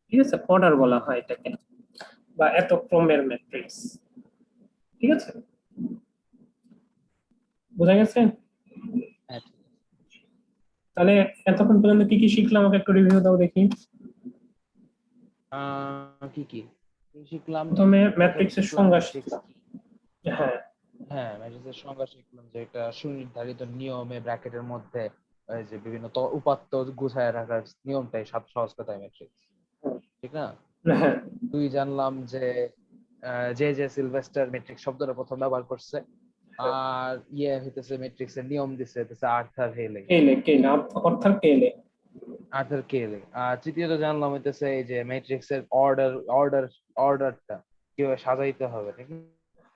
ঠিক আছে, অর্ডার বলা হয় এটাকে, বা এত ক্রমের ম্যাট্রিক্স। ঠিক আছে, বোঝা গেছে? হ্যাঁ, ঠিক আছে। তাহলে এতক্ষণ পর্যন্ত কি কি শিখলাম আমাকে একটু রিভিউ দাও দেখি। কি কি কি শিখলাম? প্রথমে প্রথম ম্যাট্রিক্সের শিখলাম সংজ্ঞা ম্যাট্রিক্স শিখলাম। কি। হ্যাঁ, হ্যাঁ, ম্যাট্রিক্সের সংজ্ঞা শিখলাম যে এটা সুনির্ধারিত নিয়মে ব্র্যাকেটের মধ্যে এই যে বিভিন্ন উপাত্ত গুছায় রাখার নিয়মটাই সহজ কথায় ম্যাট্রিক্স। ঠিক না? হ্যাঁ, তুই জানলাম যে যে সিলভেস্টার ম্যাট্রিক্স শব্দটা প্রথম ব্যবহার করছে, আর হইতেছে ম্যাট্রিক্স এর নিয়ম দিছে হইতেছে আর্থার হেলে। কেলে কেলে অর্থাৎ কেলে। আর্থার কেলে। আর তৃতীয়ত জানলাম হইতেছে এই যে ম্যাট্রিক্স এর অর্ডারটা কিভাবে সাজাইতে হবে, ঠিক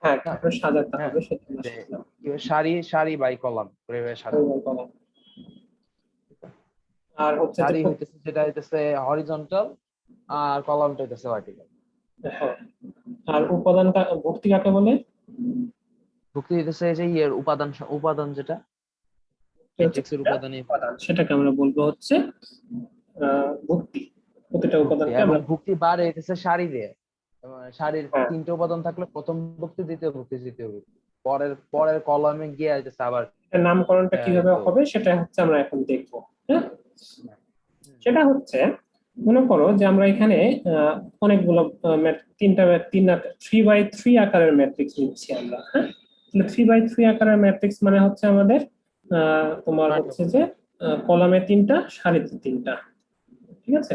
হ্যাঁ, না? কিভাবে সাজাতে হ্যাঁ, হবে সেটা আমরা যে শিখলাম। কিভাবে সারি সারি বাই কলাম কিভাবে সাজাবো। বললাম। আর হচ্ছে যে সারি হইতেছে যেটা হইতেছে হরিজন্টাল, আর কলামটা হইতেছে ভার্টিক্যাল। হ্যাঁ, আর উপাদানটা ভর্তি কাকে বলে? ভুক্তি হইতেছে যে উপাদান উপাদান যেটা এটা হচ্ছে ম্যাট্রিক্সের একটা উপাদানই উপাদান, সেটাকে আমরা বলবো হচ্ছে ভর্তি। প্রতিটা ভুক্তি, উপাদানকে এবং আমরা ভুক্তি বাড়ে হইতেছে সারি দিয়ে। সারির হ্যাঁ, 3টে উপাদান থাকলে প্রথম ভুক্তি, দ্বিতীয় ভুক্তি, তৃতীয় ভুক্তি, পরের পরের কলামে গিয়ে আইতেছে আবার এর নামকরণটা এই কিভাবে তো। হবে সেটা হচ্ছে আমরা এখন দেখবো। হ্যাঁ, হুম, সেটা হচ্ছে মনে করো যে আমরা এখানে অনেকগুলো তিনটা 3x3 আকারের ম্যাট্রিক্স নিচ্ছি আমরা। হ্যাঁ, তাহলে 3x3 আকারের ম্যাট্রিক্স মানে হচ্ছে আমাদের তোমার ছয়টা হচ্ছে যে কলামে 3টা, সারিতে 3টা। ঠিক আছে,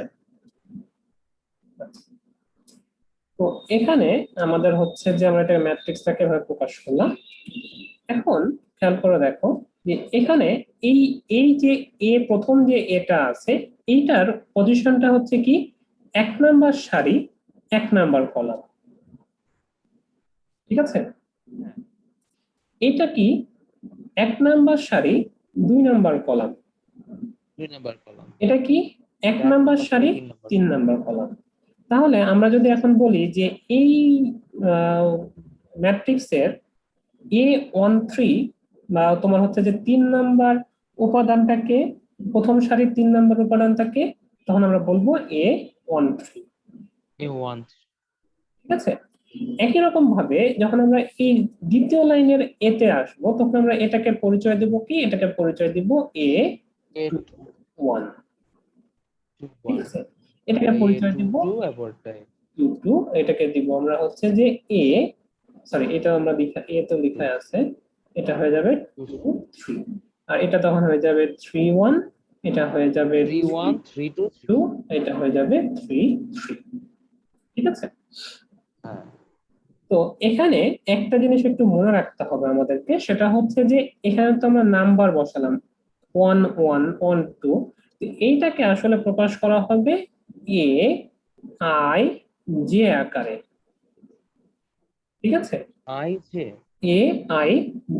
তো এখানে আমাদের হচ্ছে যে আমরা এটা ম্যাট্রিক্সটাকে এভাবে প্রকাশ করলাম। এখন খেয়াল করে দেখো যে এখানে এই এই যে প্রথম যে এটা আছে, এইটার পজিশনটা হচ্ছে কি 1 নাম্বার সারি 1 নাম্বার কলাম। ঠিক আছে, হ্যাঁ, এটা কি 1 নাম্বার সারি 2 নাম্বার কলাম। 2 নাম্বার কলাম, এটা কি এক এক নাম্বার নাম্বার সারি, সারি 3 নাম্বার 3 নাম্বার কলাম। তাহলে আমরা যদি এখন বলি যে এই ম্যাট্রিক্সের A13 বা তোমার হচ্ছে যে 3 নাম্বার উপাদানটাকে, প্রথম সারির 3 নাম্বার উপাদানটাকে, তখন আমরা বলবো A13। A1। ঠিক আছে, একই রকম ভাবে যখন আমরা এই দ্বিতীয় লাইনের এতে আসবো, তখন আমরা এটাকে পরিচয় দেব কি, এটাকে পরিচয় দিব A2, A1। ঠিক 1, আছে, এটাকে আর পরিচয় A2, দিব 2 এবারটাই Q2, এটাকে দিব আমরা হচ্ছে যে A, সরি এটা আমরা লিখা এ তো 2, লিখা আছে, এটা হয়ে যাবে 2, 2 3, আর এটা তখন হয়ে যাবে 3 1, এটা হয়ে যাবে 3, 3 1, 3, 2, 3। 2, এটা হয়ে যাবে 3 3। ঠিক আছে, হ্যাঁ, তো এখানে একটা জিনিস একটু মনে রাখতে হবে আমাদেরকে, সেটা হচ্ছে যে এখানে তো আমরা নাম্বার বসালাম 1 1 1 2, এইটাকে আসলে প্রকাশ করা হবে এ আই জে আকারে। ঠিক আছে, I J. A I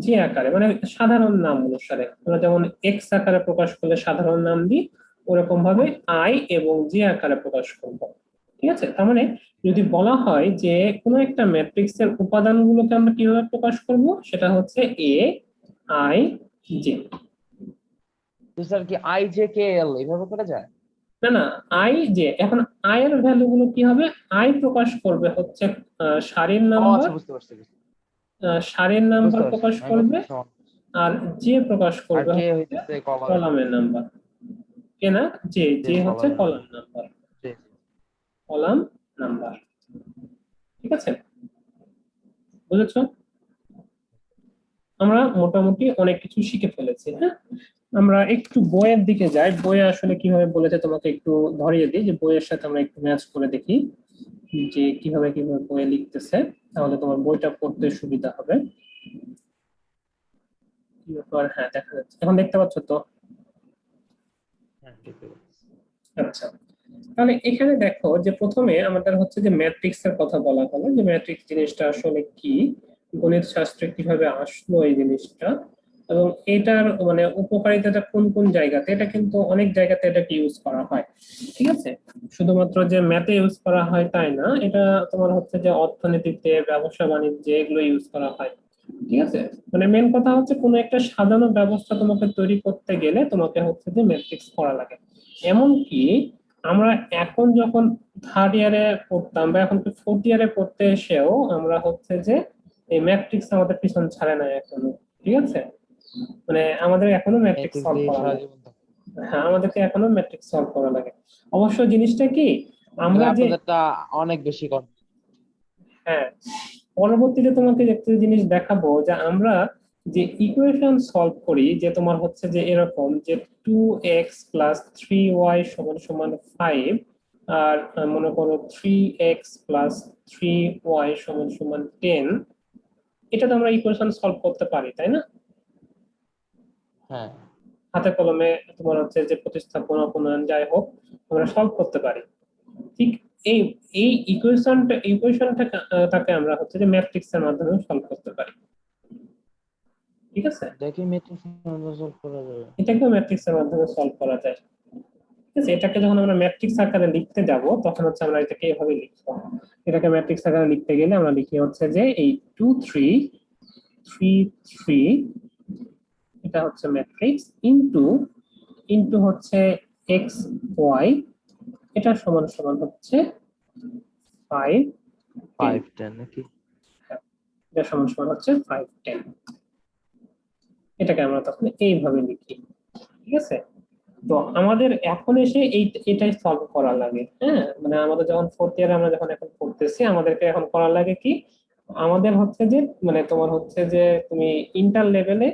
J আকারে মানে সাধারণ নাম অনুসারে, আমরা যেমন এক্স আকারে প্রকাশ করলে সাধারণ নাম দিই, ওরকম ভাবে আই এবং জে আকারে প্রকাশ করব। ঠিক আছে, তার মানে যদি বলা হয় যে কোনো একটা ম্যাট্রিক্সের উপাদানগুলোকে আমরা কিভাবে প্রকাশ করব, সেটা হচ্ছে এ আই জে। তো স্যার কি আই জে কে এল এইভাবে করা যায়? না না, আই জে, এখন আই এর ভ্যালু গুলো কি হবে, আই প্রকাশ করবে হচ্ছে সারির ও নাম্বার, আচ্ছা, বুঝতে পারছি, সারির নাম্বার বুঝতে পারছি, প্রকাশ আমি করবে, ভাবতেছি আর জে প্রকাশ আর করবে কে হচ্ছে হইতেছে কলামের কলামের নাম্বার। নাম্বার। কে না, জে, যে জে হচ্ছে কলামের কলাম নাম্বার। নাম্বার, জি, কলাম নাম্বার। ঠিক আছে, বুঝেছো? আমরা মোটামুটি অনেক কিছু শিখে ফেলেছি। হ্যাঁ, আমরা একটু বইয়ের দিকে যাই, বইয়ে আসলে কিভাবে বলেছে তোমাকে একটু ধরিয়ে দিই, যে বইয়ের সাথে আমরা একটু ম্যাচ করে দেখি যে কিভাবে কিভাবে বইয়ে লিখতেছে, তাহলে তোমার বইটা পড়তে সুবিধা হবে। কি ব্যাপার, হ্যাঁ দেখা যাচ্ছে, এখন দেখতে পাচ্ছ তো? হ্যাঁ, ঠিক আছে। আচ্ছা, তাহলে এখানে দেখো যে প্রথমে আমাদের হচ্ছে যে ম্যাট্রিক্স এর কথা বলা হলো, যে ম্যাট্রিক্স জিনিসটা আসলে কি, গণিত শাস্ত্রে কিভাবে আসলো এই জিনিসটা, এবং এটার মানে উপকারিতাটা কোন কোন জায়গাতে, এটা কিন্তু অনেক জায়গাতে এটাকে ইউজ করা হয়। ঠিক আছে, শুধুমাত্র যে ম্যাথে ইউজ করা হয় তাই না, এটা তোমার হচ্ছে যে অর্থনীতিতে, ব্যবসা বাণিজ্যে এগুলো ইউজ করা হয়। ঠিক আছে, মানে মেন কথা হচ্ছে কোনো একটা সাজানো ব্যবস্থা তোমাকে তৈরি করতে গেলে তোমাকে হচ্ছে যে ম্যাট্রিক্স করা লাগে। এমনকি আমরা এখন যখন থার্ড ইয়ারে পড়তাম বা এখন ফোর্থ ইয়ারে পড়তে এসেও আমরা হচ্ছে যে এই ম্যাট্রিক্স আমাদের পিছন ছাড়ে না এখনো। ঠিক আছে, মানে আমাদের এখনো ম্যাট্রিক্স ম্যাট্রিক্স সলভ দিয়ে করা সারা লাগে। জীবন থাকে। হ্যাঁ, আমাদেরকে এখনো ম্যাট্রিক্স সলভ করা লাগে। অবশ্য জিনিসটা কি, তাহলে আমরা যে, আপনাদেরটা অনেক বেশি কম। হ্যাঁ, পরবর্তীতে তোমাকে একটা জিনিস দেখাবো যে আমরা যে ইকুয়েশন সলভ করি, যে তোমার হচ্ছে যে এরকম যে 2x + 3y সমান সমান 5, আর মনে করো 3x + 3y সমান সমান 10, এটা তো আমরা ইকুয়েশন সলভ করতে পারি তাই না, হ্যাঁ, হাতে কলমে তোমার হচ্ছে যে প্রতিস্থাপন অপনয়ন যাই হোক আমরা সলভ করতে পারি। ঠিক এই এই ইকুয়েশনটা তাকে আমরা হচ্ছে যে ম্যাট্রিক্স এর মাধ্যমে সলভ করতে পারি। ঠিক আছে, দেখি ম্যাট্রিক্স সলভ করা যাবে। এটাকেও ম্যাট্রিক্স এর মাধ্যমে সলভ করা যায়। ঠিক আছে, এটাকে যখন আমরা ম্যাট্রিক্স আকারে লিখতে যাব তখন হচ্ছে আমরা এটাকে এভাবে লিখবো। এটাকে ম্যাট্রিক্স আকারে লিখতে গেলে আমরা লিখি হচ্ছে যে এই 2 3 3 3, এটা হচ্ছে ম্যাট্রিক্স, ইনটু ইনটু হচ্ছে এক্স ওয়াই, এটা সমান সমান হচ্ছে 5 5 10 নাকি? এটা সমান সমান হচ্ছে 510। এটাকে আমরা তখন এইভাবে লিখি, ঠিক আছে। তো আমাদের এখন এসে এটাই সলভ করা লাগে, হ্যাঁ, মানে আমাদের যখন ফোর্থ ইয়ারে আমরা যখন এখন পড়তেছি আমাদেরকে এখন করা লাগে কি, আমাদের হচ্ছে যে মানে তোমার হচ্ছে যে তুমি ইন্টার লেভেলে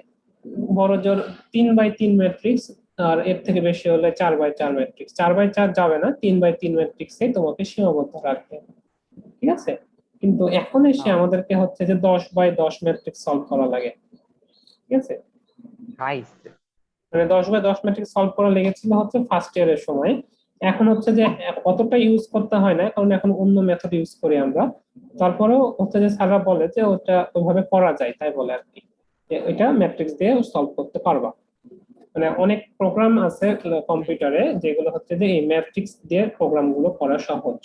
বড় জোর 3x3 ম্যাট্রিক্স, আর এর থেকে বেশি হলে 4x4 ম্যাট্রিক্স, 4x4 যাবে না, 3x3 ম্যাট্রিক্সে তোমাকে সীমাবদ্ধ রাখবে, ঠিক আছে। কিন্তু এখন এসে হ্যাঁ, আমাদেরকে হচ্ছে যে 10x10 ম্যাট্রিক্স সলভ করা লাগে, ঠিক আছে। নাইস। মানে 10x10 ম্যাট্রিক্স সলভ করা লেগেছিল হচ্ছে ফার্স্ট ইয়ারের সময়। এখন হচ্ছে যে অতটা ইউজ করতে হয় না, কারণ এখন অন্য মেথড ইউজ করি আমরা। তারপরেও হচ্ছে যে স্যাররা বলে যে ওটা ওইভাবে করা যায়, তাই বলে আর কি, যে ওইটা ম্যাট্রিক্স দিয়ে সলভ করতে পারবা। মানে অনেক প্রোগ্রাম আছে কম্পিউটারে যেগুলো হচ্ছে যে এই ম্যাট্রিক্স দিয়ে প্রোগ্রাম গুলো করা সহজ,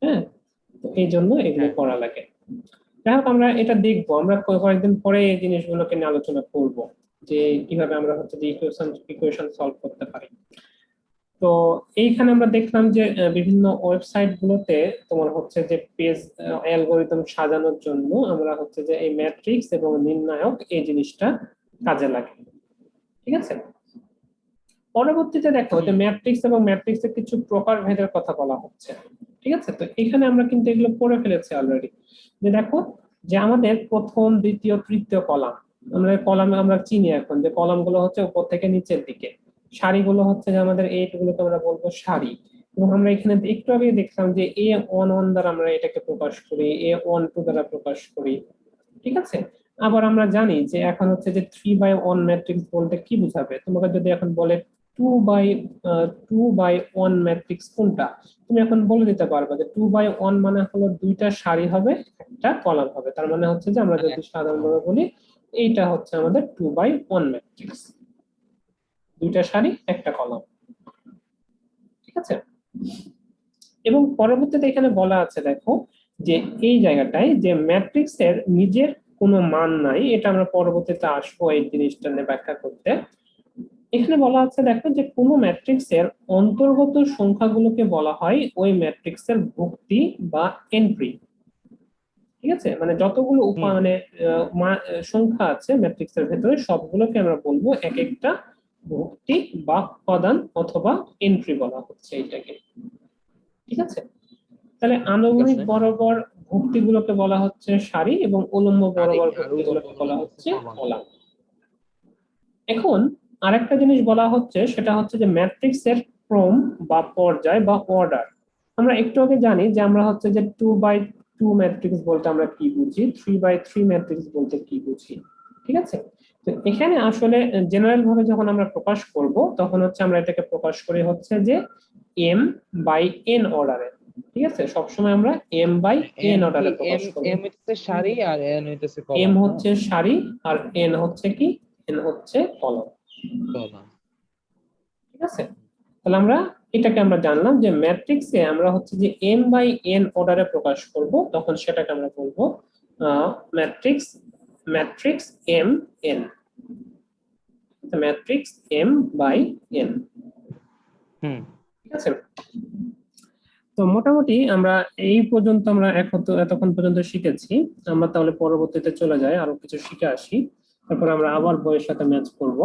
হ্যাঁ। তো এই জন্য এগুলো হ্যাঁ, করা লাগে। যাই হোক, আমরা এটা দেখবো, আমরা কয়েকদিন পরে এই জিনিসগুলোকে নিয়ে আলোচনা করব, যে কিভাবে আমরা হচ্ছে যে ইকুয়েশন সলভ করতে পারি। তো এইখানে আমরা দেখলাম যে বিভিন্ন ওয়েবসাইট গুলোতে তোমার হচ্ছে যে পেজ অ্যালগোরিদম সাজানোর জন্য আমরা হচ্ছে যে এই ম্যাট্রিক্স এবং নির্ণায়ক এই জিনিসটা কাজে লাগে, ঠিক আছে। পরবর্তীতে দেখো যে ম্যাট্রিক্স এবং ম্যাট্রিক্সের কিছু প্রকারভেদের কথা বলা হচ্ছে, ঠিক আছে। তো এখানে আমরা কিন্তু এগুলো পড়ে ফেলেছি অলরেডি, যে দেখো যে আমাদের প্রথম দ্বিতীয় তৃতীয় কলাম, আমরা কলামে আমরা চিনি এখন যে কলাম গুলো হচ্ছে উপর থেকে নিচের দিকে, সারিগুলো হচ্ছে যে আমাদের এইগুলোকে আমরা বলবো সারি। এবং আমরা এখানে একটু আগে দেখলাম যে A11 দ্বারা আমরা এটাকে প্রকাশ করি, A12 দ্বারা প্রকাশ করি, ঠিক আছে। আবার আমরা জানি যে এখন হচ্ছে যে 3x1 ম্যাট্রিক্স বলতে কি বোঝাবে, তোমাকে যদি এখন বলে 2x1 ম্যাট্রিক্স কোনটা, তুমি এখন বলে দিতে পারবে যে 2x1 মানে হলো দুইটা সারি হবে, একটা কলাম হবে, তার মানে হচ্ছে যে আমরা যদি সাধারণভাবে বলি এইটা হচ্ছে আমাদের 2x1 ম্যাট্রিক্স, দুইটা সারি একটা কলাম, ঠিক আছে। এবং পরবর্তীতে এখানে বলা আছে দেখো যে এই জায়গাটায় যে ম্যাট্রিক্সের নিজের কোনো মান নাই, এটা আমরা পরবর্তীতে আসবো এই জিনিসটা নিয়ে ব্যাখ্যা করতে। এখানে বলা আছে দেখো যে কোনো ম্যাট্রিক্সের অন্তর্গত সংখ্যাগুলোকে বলা হয় ওই ম্যাট্রিক্সের ভুক্তি বা এন্ট্রি, ঠিক আছে। মানে যতগুলো মানে সংখ্যা আছে ম্যাট্রিক্সের ভেতরে সবগুলোকে আমরা বলবো এক একটা ভুক্তি বা উপাদান অথবা এন্ট্রি বলা হচ্ছে এইটাকে, ঠিক আছে। তাহলে ঠিক আনুভূমিক আছে। বরাবর ভুক্তিগুলোকে বলা হচ্ছে সারি এবং উলম্ব বরাবর আর উলম্ব ভুক্তিগুলোকে বলা গুলো হচ্ছে হচ্ছে কলাম। কলাম। এখন আরেকটা জিনিস বলা হচ্ছে, সেটা হচ্ছে যে ম্যাট্রিক্সের ক্রম বা পর্যায় বা অর্ডার। আমরা একটু আগে জানি যে আমরা হচ্ছে যে 2x2 ম্যাট্রিক্স বলতে আমরা কি বুঝি, 3x3 ম্যাট্রিক্স বলতে কি বুঝি, ঠিক আছে। তো এখানে আসলে জেনারেল ভাবে যখন আমরা প্রকাশ করব তখন হচ্ছে আমরা এটাকে প্রকাশ করি হচ্ছে যে m/n অর্ডারে, ঠিক আছে। সবসময় আমরা m/n এম কি অর্ডারে প্রকাশ এম করব। এম হচ্ছে সারি আর এন হইতেছে m কলাম, না? হচ্ছে সারি আর n হচ্ছে কি, n হচ্ছে কলাম, কলাম। ঠিক আছে। তাহলে আমরা এটাকে আমরা জানলাম যে ম্যাট্রিক্সে আমরা হচ্ছে যে m/n অর্ডারে প্রকাশ করব, তখন সেটাকে আমরা বলবো matrix matrix m/n, matrix m/n, হুম। ঠিক আছে। তো মোটামুটি আমরা এই পর্যন্ত আমরা এতক্ষণ পর্যন্ত শিখেছি। আমরা তাহলে পরবর্তীতে চলে যাই আরো কিছু শিখে আসি, তারপর আমরা আবার বইয়ের সাথে ম্যাচ করব।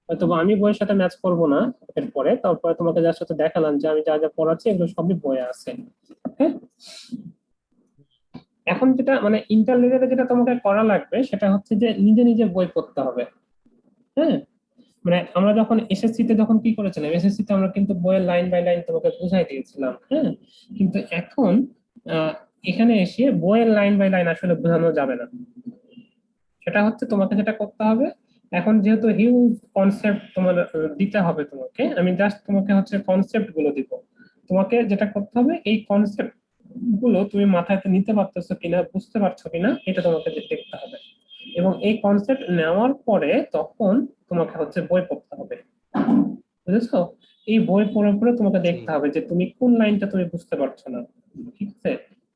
হয়তো আমি বইয়ের সাথে ম্যাচ করব না এরপরে, তারপরে তোমাকে যার সাথে দেখালাম যে আমি যা যা পড়াচ্ছি এগুলো সবই বইয়ে আছে, হ্যাঁ। এখন যেটা মানে ইন্টারমিডিয়েটে যেটা তোমাকে করা লাগবে সেটা হচ্ছে যে নিজে নিজে বই পড়তে হবে, হ্যাঁ। মানে আমরা যখন এসএসসি তে যখন কি করেছিলাম, এসএসসি তে আমরা কিন্তু বইয়ের লাইন বাই লাইন তোমাকে বুঝাই দিয়েছিলাম, হ্যাঁ। কিন্তু এখন আহ, এখানে এসে বইয়ের লাইন বাই লাইন আসলে বোঝানো যাবে না। সেটা হচ্ছে তোমাকে যেটা করতে হবে, এখন যেহেতু হিউজ কনসেপ্ট তোমার দিতে হবে তোমাকে, আমি জাস্ট তোমাকে হচ্ছে কনসেপ্ট গুলো দিব। তোমাকে যেটা করতে হবে এই কনসেপ্ট গুলো তুমি মাথায় নিতে পারতেছো কিনা, বুঝতে পারছো কিনা, এটা তোমাকে দেখতে হবে। এবং এই কনসেপ্ট নেওয়ার পরে তখন তোমাকে হচ্ছে বই পড়তে হবে, বুঝেছো। এই বই পড়ে পড়ে তোমাকে জি। দেখতে হবে যে তুমি কোন লাইনটা তুমি বুঝতে পারছো না, ঠিক আছে।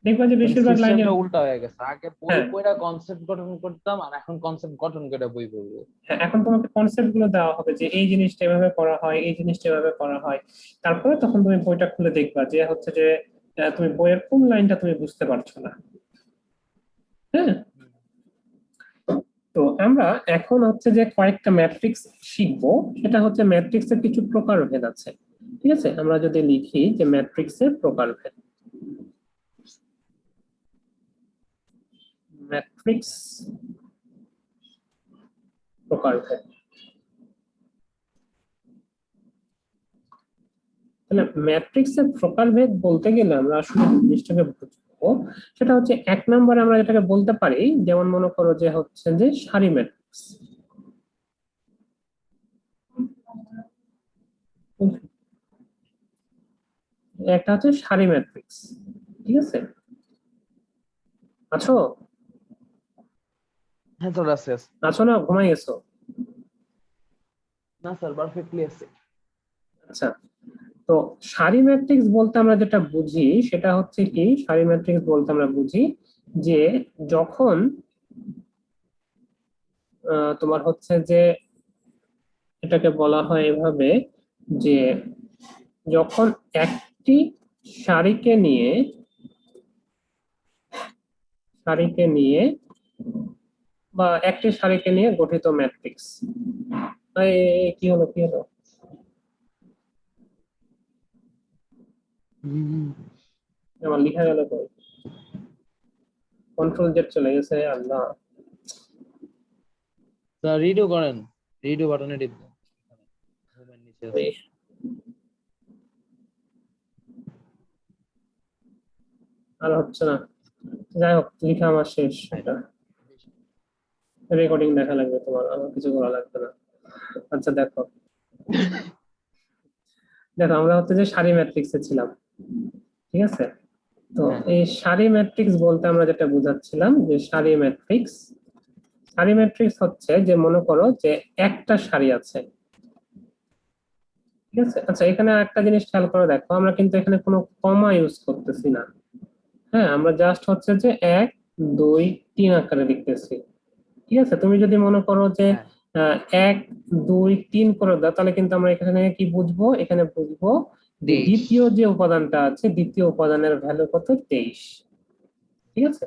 দেখবা যে মানে বেশিরভাগ লাইনে, সিস্টেমটা উল্টা হয়ে গেছে, আগে বই হ্যাঁ পড়া কনসেপ্ট গঠন করতাম আর এখন কনসেপ্ট গঠন করে বই পড়বো। হ্যাঁ, এখন তোমাকে কনসেপ্ট গুলো দেওয়া হবে যে এই জিনিসটা এভাবে করা হয়, এই জিনিসটা এভাবে করা হয়। তারপরে তখন তুমি বইটা খুলে দেখবা যে হচ্ছে যে তুমি বইয়ের কোন লাইনটা তুমি বুঝতে পারছো না? হ্যাঁ, তো আমরা এখন হচ্ছে যে কয়েকটা ম্যাট্রিক্স শিখবো। সেটা হচ্ছে ম্যাট্রিক্সের কিছু প্রকারভেদ আছে। ঠিক আছে, আমরা যদি লিখি যে ম্যাট্রিক্সের প্রকারভেদ, ম্যাট্রিক্স প্রকারভেদ, তাহলে ম্যাট্রিক্সের প্রকারভেদ বলতে গেলে আমরা আসলে জিনিসটাকে বুঝবো। সেটা হচ্ছে এক নম্বরে আমরা যেটাকে বলতে পারি, যেমন মনে করো যে হচ্ছে যে সারি ম্যাট্রিক্স। একটা হচ্ছে সারি ম্যাট্রিক্স। ঠিক আছে, আছো? হ্যাঁ স্যার আছে আছে। আছো না ঘুমাই গেছো? না স্যার পারফেক্টলি আছে। আচ্ছা, তো সারি ম্যাট্রিক্স বলতে আমরা যেটা বুঝি সেটা হচ্ছে কি, সারি ম্যাট্রিক্স বলতে আমরা বুঝি যে যখন তোমার হচ্ছে যে এটাকে বলা হয় এভাবে যে যখন একটি সারিকে নিয়ে সারিকে নিয়ে বা একটি সারিকে নিয়ে গঠিত ম্যাট্রিক্স। কি হলো কি হলো? আমার লিখা গেল কই? কন্ট্রোল জেড চলে গেছে, আল্লাহ। স্যার রিডো করেন, রিডো বাটনে টিপ দেন, হোমের নিচে আছে। আর হচ্ছে না, যাই হোক লিখা আমার শেষ। এটা রেকর্ডিং দেখা লাগবে তোমার, আমার কিছু করা লাগবে না। আচ্ছা দেখো, দেখো আমরা হচ্ছে যে সারি ম্যাট্রিক্সে ছিলাম। ঠিক আছে, তো হ্যাঁ এই সারি ম্যাট্রিক্স বলতে আমরা যেটা বুঝাচ্ছিলাম যে সারি ম্যাট্রিক্স হচ্ছে যে মনে করো যে একটা সারি আছে। ঠিক আছে, আচ্ছা এখানে একটা জিনিস খেয়াল করে দেখো, আমরা কিন্তু এখানে কোনো কমা ইউজ করতেছি না। হ্যাঁ, আমরা জাস্ট হচ্ছে যে 1 2 3 আকারে লিখতেছি। ঠিক আছে, তুমি যদি মনে করো যে হ্যাঁ 1 2 3 করে দাও, তাহলে কিন্তু আমরা এখানে কি বুঝবো? এখানে বুঝবো যে 23। দ্বিতীয় যে উপাদানটা আছে, দ্বিতীয় উপাদানের ভ্যালু কত? 23। ঠিক আছে,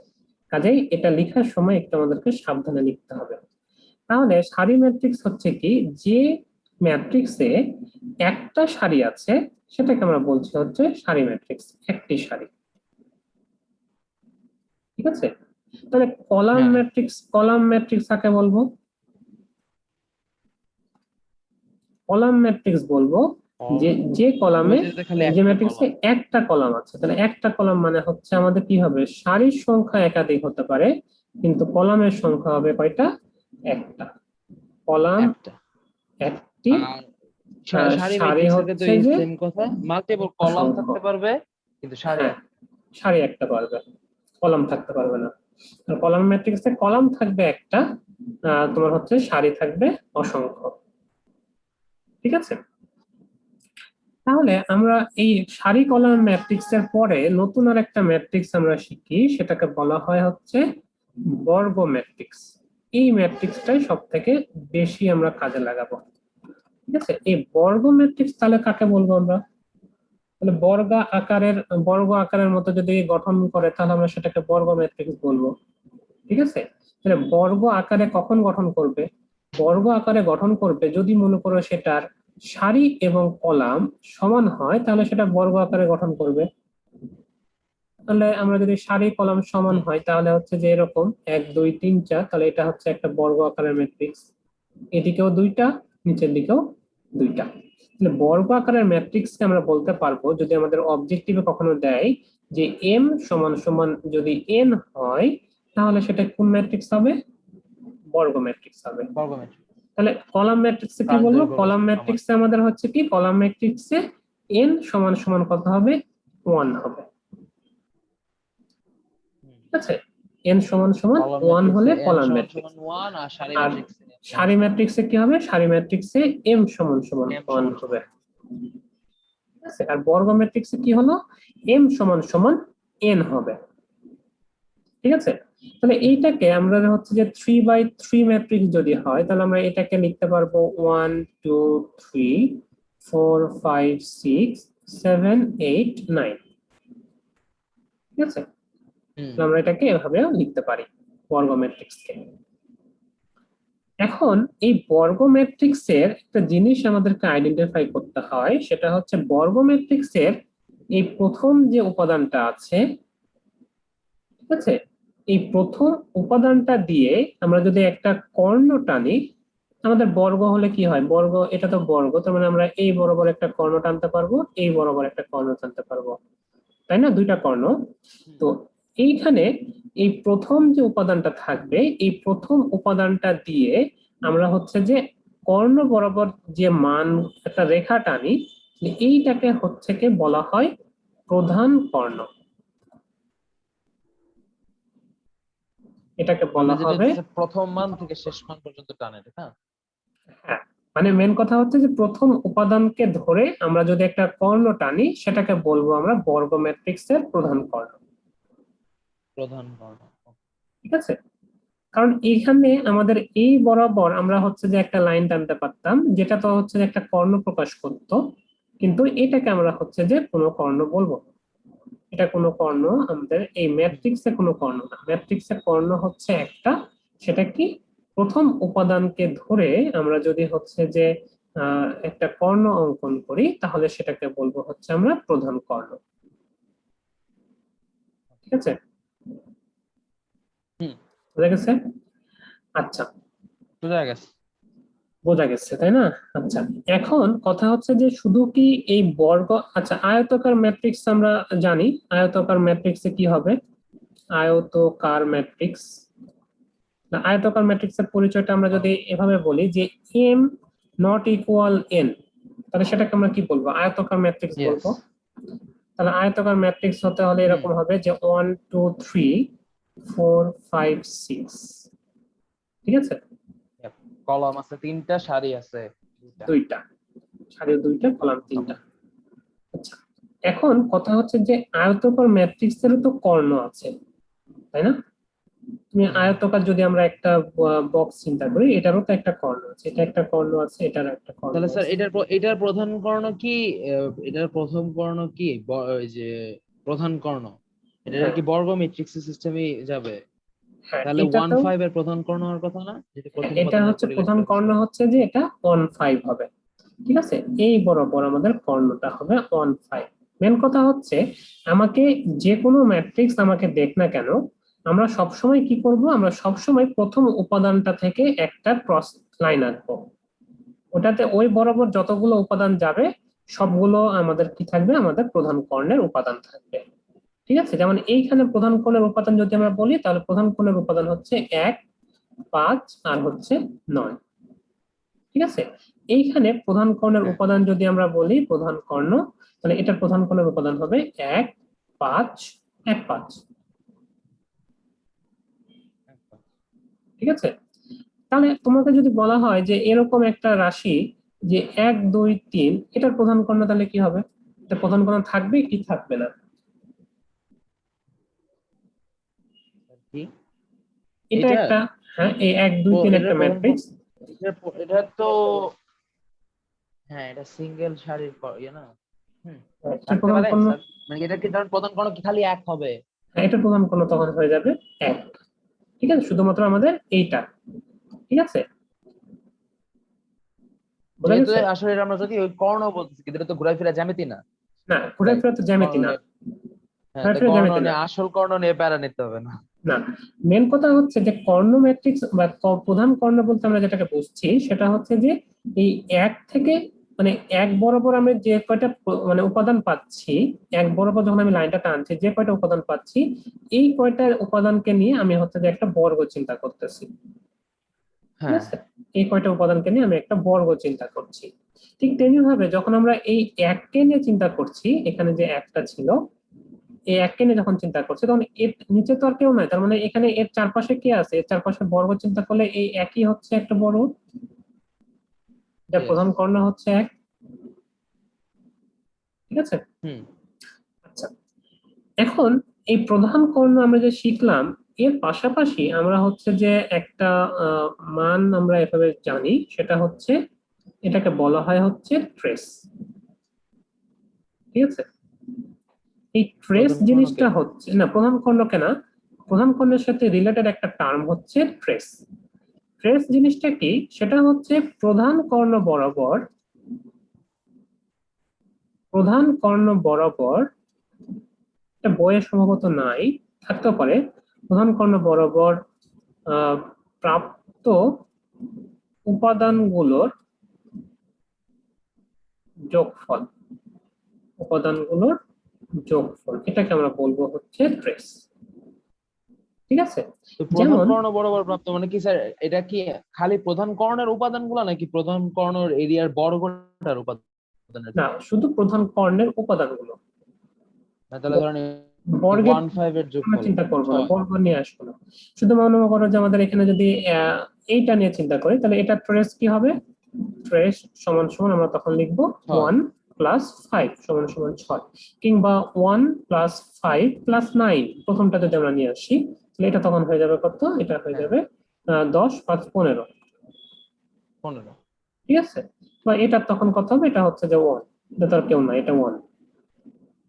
কাজেই এটা লেখার সময় একটু আমাদেরকে সাবধানে লিখতে হবে। তাহলে সারি ম্যাট্রিক্স হচ্ছে কি, যে ম্যাট্রিক্সে একটা সারি আছে সেটাকে আমরা বলছি হচ্ছে সারি ম্যাট্রিক্স, একটি সারি। ঠিক আছে, তাহলে হ্যাঁ কলাম ম্যাট্রিক্স কাকে বলবো? কলাম ম্যাট্রিক্স বলবো যে যে কলামে, ওইটাতে খালি যে একটা ম্যাট্রিক্সে কলাম। একটা কলাম আছে। তাহলে একটা কলাম মানে হচ্ছে আমাদের কি হবে? সারির সংখ্যা একাধিক হতে পারে, কিন্তু কলামের সংখ্যা হবে কয়টা? একটা। কলাম একটা। একটি, আর সারি সারি ম্যাট্রিক্স এর তো হচ্ছে এই যে সেম কথা, মাল্টিপল কলাম অসংখ্য। থাকতে পারবে কিন্তু সারি হ্যাঁ, এক। সারি একটা পারবে, কলাম থাকতে পারবে না। আর কলাম ম্যাট্রিক্সে কলাম থাকবে একটা, তোমার হচ্ছে সারি থাকবে অসংখ্য। ঠিক আছে, তাহলে আমরা এই সারি কলাম ম্যাট্রিক্স এর পরে নতুন আর একটা ম্যাট্রিক্স আমরা শিখি, সেটাকে বলা হয় হচ্ছে বর্গ ম্যাট্রিক্স। এই ম্যাট্রিক্সটাই সব থেকে বেশি আমরা কাজে লাগাবো। ঠিক আছে, এই বর্গ ম্যাট্রিক্স তাহলে কাকে বলবো আমরা? তাহলে বর্গ আকারের মতো যদি গঠন করে তাহলে আমরা সেটাকে বর্গ ম্যাট্রিক্স বলবো। ঠিক আছে, তাহলে বর্গ আকারে কখন গঠন করবে? বর্গ আকারে গঠন করবে যদি মনে করো সেটার সারি এবং কলাম সমান হয়, তাহলে সেটা বর্গ আকারে গঠন করবে। তাহলে আমরা যদি সারি কলাম সমান হুম। হয় তাহলে হচ্ছে যে এরকম 1 2 3 4, তাহলে এটা হচ্ছে একটা বর্গ আকারের ম্যাট্রিক্স। এদিকেও দুইটা, নিচের দিকেও দুইটা। তাহলে বর্গ আকারের ম্যাট্রিক্সকে আমরা বলতে পারবো যদি আমাদের অবজেক্টিভে কখনো দেয় যে এম সমান সমান যদি এন হয়, তাহলে সেটা কোন ম্যাট্রিক্স হবে? বর্গ ম্যাট্রিক্স হবে। বর্গ ম্যাট্রিক্স। তাহলে কলাম ম্যাট্রিক্সে কি প্রাণ বলবো? দৈর্ঘ্য কলাম সমান। ম্যাট্রিক্সে আমাদের হচ্ছে কি, কলাম ম্যাট্রিক্সে এন সমান সমান কত হবে? 1 হবে। হুম। ঠিক আছে, এন সমান সমান কলাম 1 হলে ম্যাট্রিক্সে n কলাম সমান ম্যাট্রিক্স। সমান 1, আর সারি আর ম্যাট্রিক্সে m সারি সমান ম্যাট্রিক্সে কি হবে? সারি ম্যাট্রিক্সে এম সমান সমান m 1 সমান হবে। সমান। ঠিক আছে, আর বর্গ ম্যাট্রিক্সে কি হলো? এম সমান সমান এন হবে। ঠিক আছে, তাহলে হুম। এইটাকে আমরা হচ্ছে যে 3 বাই 3 ম্যাট্রিক্স যদি হয়, তাহলে আমরা এটাকে লিখতে পারবো 1 2 3 4 5 6 7 8 9। ঠিক আছে, হুম তো আমরা এটাকে এভাবেও লিখতে পারি বর্গ ম্যাট্রিক্সকে। এখন এই বর্গ ম্যাট্রিক্সের একটা জিনিস আমাদেরকে আইডেন্টিফাই করতে হয়, সেটা হচ্ছে বর্গ ম্যাট্রিক্সের এই প্রথম যে উপাদানটা আছে, ঠিক আছে, এই প্রথম উপাদানটা দিয়ে আমরা যদি একটা কর্ণ টানি, আমাদের বর্গ হলে কি হয়, বর্গ এটা তো বর্গ, তার মানে আমরা এই বরাবর একটা কর্ণ টানতে পারবো, এই বরাবর একটা কর্ণ টানতে পারবো, তাই না, দুইটা কর্ণ। হুম। তো এইখানে এই প্রথম যে উপাদানটা থাকবে, এই প্রথম উপাদানটা দিয়ে আমরা হচ্ছে যে কর্ণ বরাবর যে মান একটা রেখা টানি, এইটাকে হচ্ছে কি বলা হয় প্রধান কর্ণ, এটাকে মানে বলা যেটা হবে। হচ্ছে প্রথম মান থেকে শেষ মান পর্যন্ত টানে, ঠিক না? হ্যাঁ, মানে মেন কথা হচ্ছে যে প্রথম উপাদানকে ধরে আমরা যদি একটা কর্ণ টানি, সেটাকে বলবো আমরা বর্গ ম্যাট্রিক্সের প্রধান কর্ণ। প্রধান কর্ণ। ঠিক আছে, কারণ এখানে আমাদের এই বরাবর আমরা হচ্ছে যে একটা লাইন টানতে পারতাম, যেটা তো হচ্ছে যে একটা কর্ণ প্রকাশ করতো, কিন্তু এটাকে আমরা হচ্ছে যে কোনো কর্ণ বলবো না। এটা কোনো কর্ণ আমাদের এই ম্যাট্রিক্সে কোনো কর্ণ না, ম্যাট্রিক্সের কর্ণ হচ্ছে একটা, সেটা কি, প্রথম উপাদানকে ধরে আমরা যদি হচ্ছে যে একটা কর্ণ অঙ্কন করি, তাহলে সেটাকে বলবো হচ্ছে আমরা প্রধান কর্ণ। ঠিক আছে, হুম, বুঝা গেছে? আচ্ছা, বোঝা গেছে। বোঝা গেছে তাই না? আচ্ছা, এখন কথা হচ্ছে যে শুধু কি এই বর্গ, আচ্ছা আয়তাকার ম্যাট্রিক্স আমরা জানি, আয়তাকার ম্যাট্রিক্সে কি হবে, আয়তকার ম্যাট্রিক্স, না আয়তকার ম্যাট্রিক্সের পরিচয়টা আমরা যদি এভাবে বলি যে এম নট ইকুয়াল এন, তাহলে সেটাকে আমরা কি বলবো, আয়তকার ম্যাট্রিক্স ইয়েস। বলবো। তাহলে আয়তকার ম্যাট্রিক্স হতে হলে হুম। এরকম হবে যে 1 2 3 4 5 6, ঠিক আছে, কলাম আছে তিনটা, সারি আছে দুইটা। দুইটা, সারি দুইটা, কলাম তিনটা। আচ্ছা, এখন কথা হচ্ছে যে আয়তকার ম্যাট্রিক্সেরও তো কর্ণ আছে, তাই না? তুমি হুম হুম। আয়তকার যদি আমরা একটা বক্স চিন্তা করি, এটারও তো একটা কর্ণ আছে, এটা একটা কর্ণ আছে, এটারও একটা কর্ণ তাহলে স্যার আছে। এটার প্রধান কর্ণ কি? এটার প্রথম কর্ণ কি ওই যে প্রধান কর্ণ, এটা হ্যাঁ, কি বর্গ ম্যাট্রিক্স সিস্টেমে যাবে? হ্যাঁ তাহলে এটা ওয়ান তো, ফাইভ এর প্রধান কর্ণ হওয়ার কথা না, যেটা হ্যাঁ প্রথম এটা উপাদানের হচ্ছে প্রধান পরিলেখিত কর্ণ, আছে? হচ্ছে যে এটা 1 5 হবে, ঠিক আছে, এই বরাবর আমাদের কর্ণটা হবে 1 5। মেন কথা হচ্ছে আমাকে যে কোনো ম্যাট্রিক্স আমাকে দেখ না কেন, আমরা সবসময় কি করব, আমরা সবসময় প্রথম উপাদানটা থেকে একটা ক্রস লাইন আঁকবো, ওটাতে ওই বরাবর যতগুলো উপাদান যাবে সবগুলো আমাদের কি থাকবে, আমাদের প্রধান কর্ণের উপাদান থাকবে। ঠিক আছে, যেমন এইখানে প্রধান কোণের উপাদান যদি আমরা বলি, তাহলে প্রধান কোণের উপাদান হচ্ছে 1 5 আর হচ্ছে 9। ঠিক আছে, এইখানে প্রধান কর্ণের হ্যাঁ। উপাদান যদি আমরা বলি প্রধান কর্ণ, তাহলে এটার প্রধান কর্ণের উপাদান হবে 1 5 1 5। ঠিক আছে, তাহলে তোমাকে যদি বলা হয় যে এরকম একটা রাশি যে 1 2 3, এটার প্রধান কর্ণ তাহলে কি হবে, এটা প্রধান কর্ণ থাকবে কি থাকবে না? কি এটা এটা? একটা, হ্যাঁ এই 1 2 3 একটা এটার প্রধান ম্যাট্রিক্স। এটা তো, হ্যাঁ এটা সিঙ্গেল সারির ইয়ে না। হুম। এটার থাকতে প্রধান পারে কর্ণ, স্যার, মানে এটা কি ধরুন প্রধান কর্ণ কি খালি এক হবে? হ্যাঁ এটার প্রধান কর্ণ তখন হয়ে যাবে 1। ঠিক আছে, শুধুমাত্র আমাদের এইটা, ঠিক আছে, বোঝা যেহেতু গেছে? আসলে আমরা যদি ওই কর্ণ বলতেছি, কিন্তু এটা তো ঘোরাফেরা জ্যামিতি না। না, ঘুরে তাই ফিরে তো জ্যামিতি কর্ণ না, নিয়ে, হ্যাঁ ঘুরে তো ফিরে কর্ণ জ্যামিতি না। নিয়ে, আসল কর্ণ নিয়ে প্যারা নিতে হবে না। না, মেন কথা হচ্ছে যে কর্ণ ম্যাট্রিক্স বা প্রধান কর্ণ বলতে আমরা যেটাকে বুঝছি সেটা হচ্ছে যে এই এক থেকে, মানে এক বরাবর আমি যে কয়টা মানে উপাদান পাচ্ছি, এক বরাবর যখন আমি লাইনটা টানছি যে কয়টা উপাদান পাচ্ছি, এই কয়টা উপাদানকে নিয়ে আমি হচ্ছে যে একটা বর্গ চিন্তা করতেছি। ঠিক হ্যাঁ। আছে, এই কয়টা উপাদানকে নিয়ে আমি একটা বর্গ চিন্তা করছি। ঠিক তেমনি ভাবে যখন আমরা এই এককে নিয়ে চিন্তা করছি, এখানে যে একটা ছিল, এই এককে নিয়ে যখন চিন্তা করছি তখন এর নিচে তো আর কেউ নাই, তার মানে এখানে এর চারপাশে কে আছে, এর চারপাশে বর্গ চিন্তা করলে এই একই হচ্ছে একটা বর্গ, যার ইয়েস। প্রধান কর্ণ হচ্ছে 1। ঠিক আছে, হুম। আচ্ছা, এখন এই প্রধান কর্ণ আমরা যে শিখলাম, এর পাশাপাশি আমরা হচ্ছে যে একটা মান আমরা এভাবে জানি, সেটা হচ্ছে এটাকে বলা হয় হচ্ছে ট্রেস। ঠিক আছে, এই ট্রেস প্রধান জিনিসটা কর্ণকে হচ্ছে না, প্রধান কর্ণকে না, প্রধান কর্ণের সাথে রিলেটেড একটা টার্ম হচ্ছে ট্রেস। ট্রেস জিনিসটা কি, সেটা হচ্ছে প্রধান কর্ণ বরাবর, প্রধান কর্ণ বরাবর, এটা বইয়ে সম্ভবত নাই, থাকতেও পারে, প্রধান কর্ণ বরাবর প্রাপ্ত উপাদানগুলোর যোগফল, উপাদানগুলোর যোগফল, এটাকে আমরা বলবো হচ্ছে ট্রেস। ঠিক আছে, তো প্রধান যেমন কর্ণ বরাবর প্রাপ্ত মানে কি স্যার, এটা কি খালি প্রধান কর্ণের উপাদানগুলো নাকি প্রধান কর্ণের এরিয়ার বর্গটার উপাদানের না, যোগ? শুধু প্রধান কর্ণের উপাদানগুলো, না, তাহলে ধরেন বর্গের 1/5 এর আমরা যোগফল চিন্তা করবো না, 6। বর্গ নিয়ে আসবো না। শুধু মনে করো যে আমাদের এখানে যদি এইটা নিয়ে চিন্তা করি, তাহলে এটা ট্রেস কি হবে, ট্রেস সমান সমান আমরা তখন লিখবো 6। 1 + 5 সমান সমান 6, কিংবা 1 + 5 + 9, প্রথমটা যদি আমরা নিয়ে আসি তাহলে এটা তখন হয়ে যাবে কত, এটা হয়ে হ্যাঁ, যাবে 10 × 5 = 15। 15। ঠিক আছে, বা এটা তখন কত হবে, এটা হচ্ছে যে 1, এটা তো আর কেউ না, এটা 1।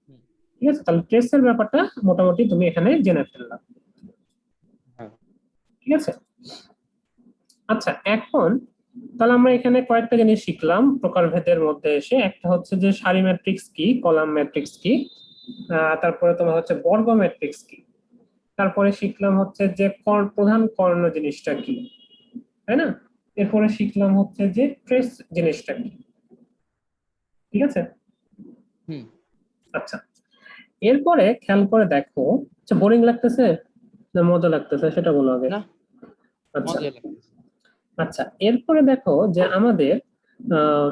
হুম, ঠিক আছে, তাহলে ট্রেসের ব্যাপারটা মোটামুটি তুমি এখানে জেনে ফেললা। হ্যাঁ। ঠিক আছে, আচ্ছা এখন তাহলে আমরা এখানে কয়েকটা জিনিস শিখলাম প্রকারভেদের মধ্যে এসে। একটা হচ্ছে যে সারি ম্যাট্রিক্স কি, কলাম ম্যাট্রিক্স কি, তারপরে তোমার হচ্ছে বর্গ ম্যাট্রিক্স কি, তারপরে শিখলাম হচ্ছে যে প্রধান কর্ণ জিনিসটা কি, তাই না? এরপরে শিখলাম হচ্ছে যে ট্রেস জিনিসটা কি। ঠিক আছে, হুম। আচ্ছা এরপরে খেয়াল করে দেখো, আচ্ছা বোরিং লাগতেছে না মজা লাগতেছে সেটা বলো আগে। না, আচ্ছা, মজাই লাগতেছে। আচ্ছা এরপরে দেখো যে আমাদের আহ